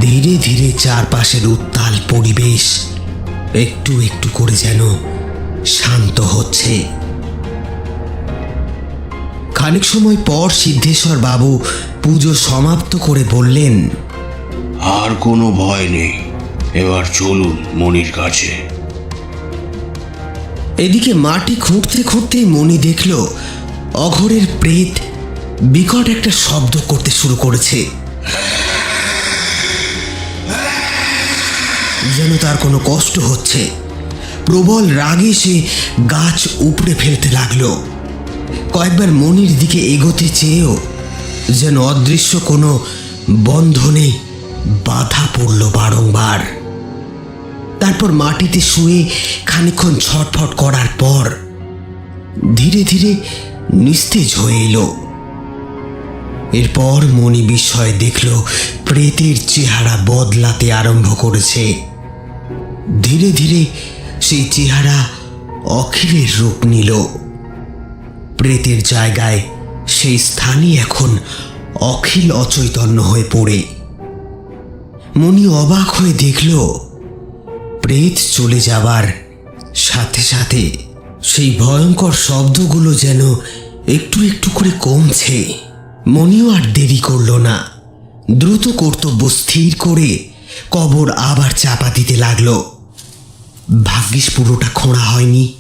S3: ধীরে ধীরে চারপাশের উত্তাল পরিবেশ একটু একটু করে যেন শান্ত হচ্ছে। খানিক সময় পর সিদ্ধেশ্বর বাবু পুজো সমাপ্ত করে বললেন,
S7: আর কোনো ভয় নেই, এবার চলুন মণির কাছে।
S3: এদিকে মাটি খুঁড়তে খুঁড়তে মণি দেখল অঘোরের প্রেত বিকট একটা শব্দ করতে শুরু করেছে। যেন তার কোনো কষ্ট হচ্ছে। প্রবল রাগে সে গাছ উপড়ে ফেলতে লাগলো। কয়েকবার মণির দিকে এগোতে চেয়েও যেন অদৃশ্য কোনো বন্ধনে বাধা পড়ল বারংবার। তারপর মাটিতে শুয়ে খানিকক্ষণ ছটফট করার পর ধীরে ধীরে নিস্তেজ হয়ে এলো। এরপর মণি বিস্ময়ে দেখল প্রেতের চেহারা বদলাতে আরম্ভ করেছে। ধীরে ধীরে সেই চেহারা অখিলের রূপ নিল। প্রেতের জায়গায় সেই স্থানই এখন অখিল অচৈতন্য হয়ে পড়ে। মণি অবাক হয়ে দেখল প্রেত চলে যাবার সাথে সাথে সেই ভয়ঙ্কর শব্দগুলো যেন একটু একটু করে কমছে। মণিও আর দেরি করল না, দ্রুত কর্তব্য স্থির করে কবর আবার চাপা দিতে লাগলো। ভাগ্যিস পুরোটা খোঁড়া হয়নি।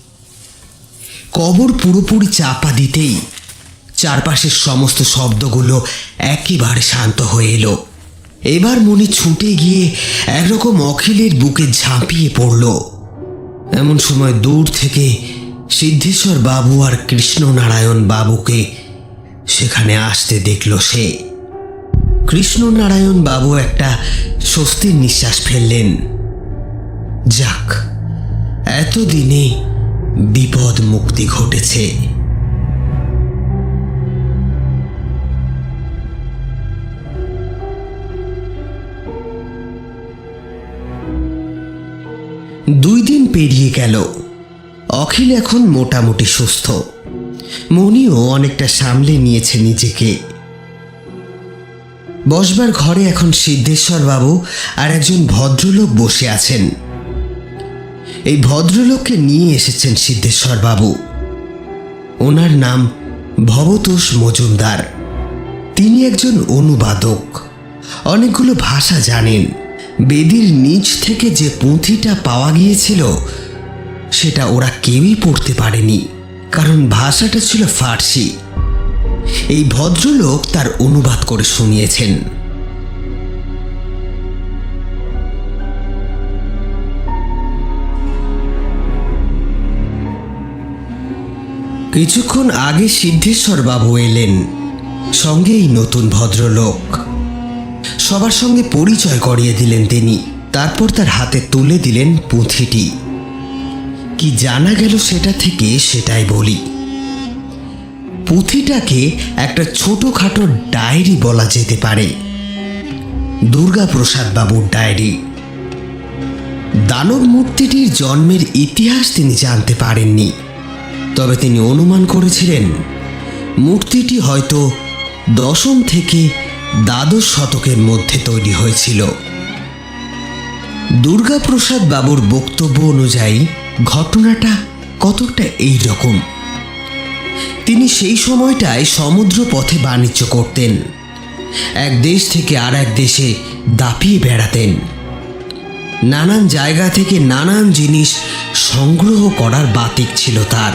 S3: কবর পুরোপুরি চাপা দিতেই চারপাশের সমস্ত শব্দগুলো একেবারে শান্ত হয়ে এলো। এবার মণি ছুটে গিয়ে একরকম অখিলের বুকে ঝাঁপিয়ে পড়ল। এমন সময় দূর থেকে সিদ্ধেশ্বর বাবু আর কৃষ্ণনারায়ণ বাবুকে সেখানে আসতে দেখল সে। কৃষ্ণনারায়ণ বাবু একটা স্বস্তির নিঃশ্বাস ফেললেন। যাক, এতদিনে বিপদ মুক্তি ঘটেছে। দুই দিন পেরিয়ে গেল। অখিল এখন মোটামুটি সুস্থ। মণিও অনেকটা সামলে নিয়েছে নিজেকে। বসবার ঘরে এখন সিদ্ধেশ্বর বাবু আর একজন ভদ্রলোক বসে আছেন। এই ভদ্রলোককে নিয়ে এসেছেন সিদ্ধেশ্বর বাবু। ওনার নাম ভবতোষ মজুমদার। তিনি একজন অনুবাদক, অনেকগুলো ভাষা জানেন। বেদির নিচ থেকে যে পুঁথিটা পাওয়া গিয়েছিল সেটা ওরা কেউই পড়তে পারেনি, কারণ ভাষাটা ছিল ফার্সি। এই ভদ্রলোক তার অনুবাদ করে শুনিয়েছেন। কিছুক্ষণ আগে সিদ্ধেশ্বর বাবু এলেন, সঙ্গে এই নতুন ভদ্রলোক। সবার সঙ্গে পরিচয় করিয়ে দিলেন তিনি। তারপর তার হাতে তুলে দিলেন পুঁথিটি। কি জানা গেল সেটা থেকে সেটাই বলি। পুঁথিটাকে একটা ছোটখাটো ডায়েরি বলা যেতে পারে, দুর্গাপ্রসাদ বাবুর ডায়েরি। দানব মূর্তিটির জন্মের ইতিহাস তিনি জানতে পারেননি, তবে তিনি অনুমান করেছিলেন মূর্তিটি হয়তো 10ম থেকে 12 শতকের মধ্যে তৈরি হয়েছিল। দুর্গাপ্রসাদ বাবুর বক্তব্য অনুযায়ী ঘটনাটা কতটা এই রকম। তিনি সেই সময়টায় সমুদ্র পথে বাণিজ্য করতেন। এক দেশ থেকে আর এক দেশে দাপিয়ে বেড়াতেন। নানান জায়গা থেকে নানান জিনিস সংগ্রহ করার বাতিক ছিল তার।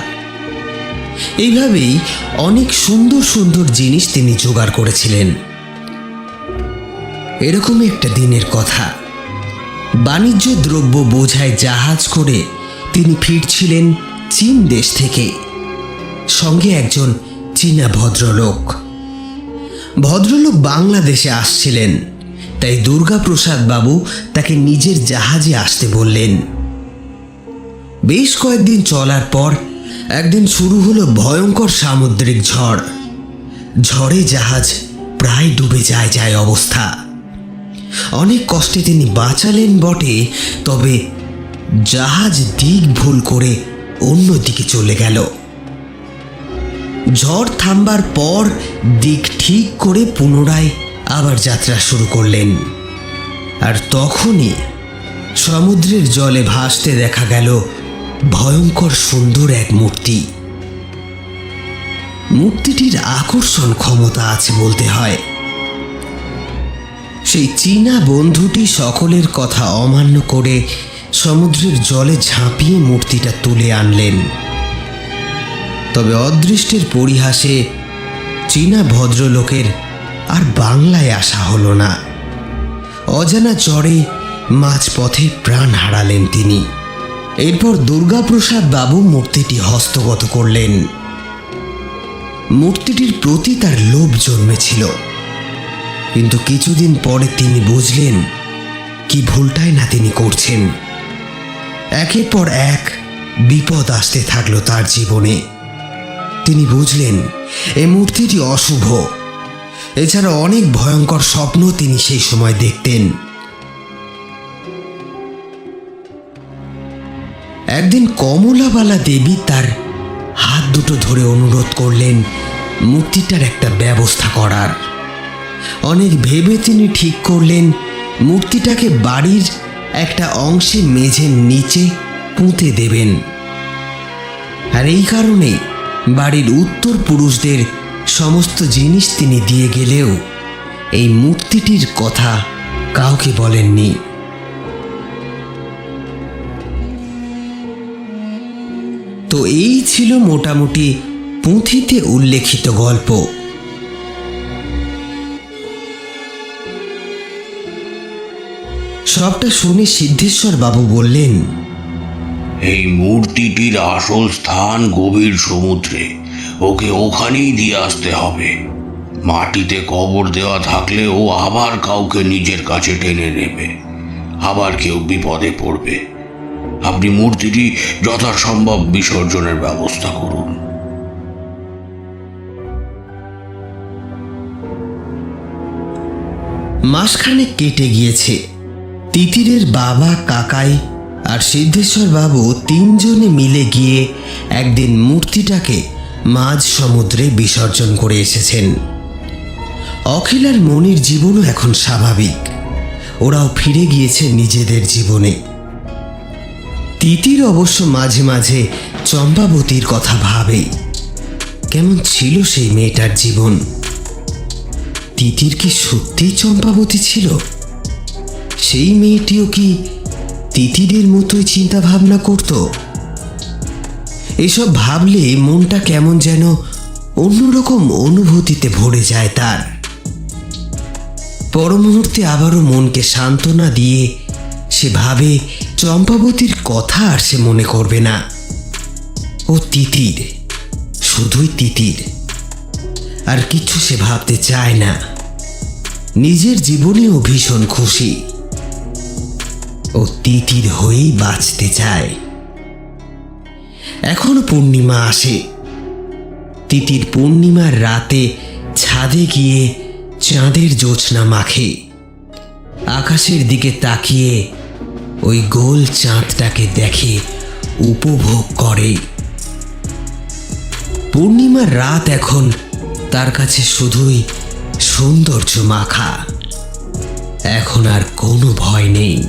S3: এইভাবেই অনেক সুন্দর সুন্দর জিনিস তিনি জোগাড় করেছিলেন। এরকমই একটা দিনের কথা। বাণিজ্য দ্রব্য বোঝায় জাহাজ করে তিনি ফিরছিলেন চীন দেশ থেকে। সঙ্গে একজন চীনা ভদ্রলোক। ভদ্রলোক বাংলাদেশে আসছিলেন, তাই দুর্গাপ্রসাদ বাবু তাকে নিজের জাহাজে আসতে বললেন। বেশ কয়েকদিন চলার পর একদিন শুরু হলো ভয়ঙ্কর সামুদ্রিক ঝড়। ঝড়ে জাহাজ প্রায় ডুবে যায় অবস্থা। অনেক কষ্টে তিনি বাঁচালেন বটে, তবে জাহাজ দিক ভুল করে অন্যদিকে চলে গেল। ঝড় থামবার পর দিক ঠিক করে পুনরায় আবার যাত্রা শুরু করলেন। আর তখনই সমুদ্রের জলে ভাসতে দেখা গেল ভয়ঙ্কর সুন্দর এক মূর্তি। মূর্তিটির আকর্ষণ ক্ষমতা আছে বলতে হয়। সেই চীনা বন্ধুটি সকলের কথা অমান্য করে সমুদ্রের জলে ঝাঁপিয়ে মূর্তিটা তুলে আনলেন। তবে অদৃষ্টের পরিহাসে চীনা ভদ্রলোকের আর বাংলায় আসা হলো না। অজানা চরে মাঝপথে প্রাণ হারালেন তিনি। এরপর দুর্গাপ্রসাদ বাবু মূর্তিটি হস্তগত করলেন। মূর্তিটির প্রতি তার লোভ জন্মেছিল, কিন্তু কিছুদিন পরে তিনি বুঝলেন কি ভুলটাই না তিনি করছেন। একের পর এক বিপদ আসতে থাকলো তার জীবনে। তিনি বুঝলেন এই মূর্তিটি অশুভ। এছাড়া অনেক ভয়ঙ্কর স্বপ্ন তিনি সেই সময় দেখতেন। একদিন কমলাবালা দেবী তার হাত দুটো ধরে অনুরোধ করলেন মূর্তিটার একটা ব্যবস্থা করার। অনেক ভেবে তিনি ঠিক করলেন মূর্তিটাকে বাড়ির একটা অংশে মেঝের নিচে পুঁতে দেবেন। আর এই কারণে বাড়ির উত্তর পুরুষদের সমস্ত জিনিস তিনি দিয়ে গেলেও এই মূর্তিটির কথা কাউকে বলেননি। তো এই ছিল মোটামুটি পুঁথিতে উল্লেখিত গল্প। সবটা শুনে সিদ্ধেশ্বর বাবু বললেন,
S7: এই মূর্তিটির আসল স্থান গভীর সমুদ্রে। ওকে ওখানেই দিয়ে আসতে হবে। মাটিতে কবর দেওয়া থাকলে ও আবার কাউকে নিজের কাছে টেনে নেবে, আবার কেউ বিপদে পড়বে। আপনি মূর্তিটি যথাসম্ভব বিসর্জনের ব্যবস্থা করুন।
S3: মাসখানেক কেটে গিয়েছে। তিতিরের বাবা, কাকাই আর সিদ্ধেশ্বর বাবু তিনজনে মিলে গিয়ে একদিন মূর্তিটাকে মাঝ সমুদ্রে বিসর্জন করে এসেছেন। অখিল আর মনির জীবনও এখন স্বাভাবিক। ওরাও ফিরে গিয়েছে নিজেদের জীবনে। তিতির অবশ্য মাঝে মাঝে চম্পাবতীর কথা ভাবে। কেমন ছিল সেই মেয়েটার জীবন? তিতির কি সত্যিই চম্পাবতী ছিল? সেই মেয়েটিও কি তিতিরের মতোই চিন্তা ভাবনা করত? এসব ভাবলে মনটা কেমন যেন অন্যরকম অনুভূতিতে ভরে যায় তার। পর মুহূর্তে আবারও মনকে সান্ত্বনা দিয়ে সে ভাবে চম্পাবতীর কথা আর সে মনে করবে না। ও তিতির, শুধুই তিতির, আর কিছু সে ভাবতে চায় না। নিজের জীবনেও ভীষণ খুশি। ও তিতির হয়েই বাঁচতে চায়। এখনো পূর্ণিমা আসে। তিতির পূর্ণিমার রাতে ছাদে গিয়ে চাঁদের জ্যোৎস্না মাখে। আকাশের দিকে তাকিয়ে ওই গোল চাঁদটাকে দেখে, উপভোগ করে। পূর্ণিমার রাত এখন তার কাছে শুধুই সৌন্দর্য মাখা। এখন আর কোনো ভয় নেই।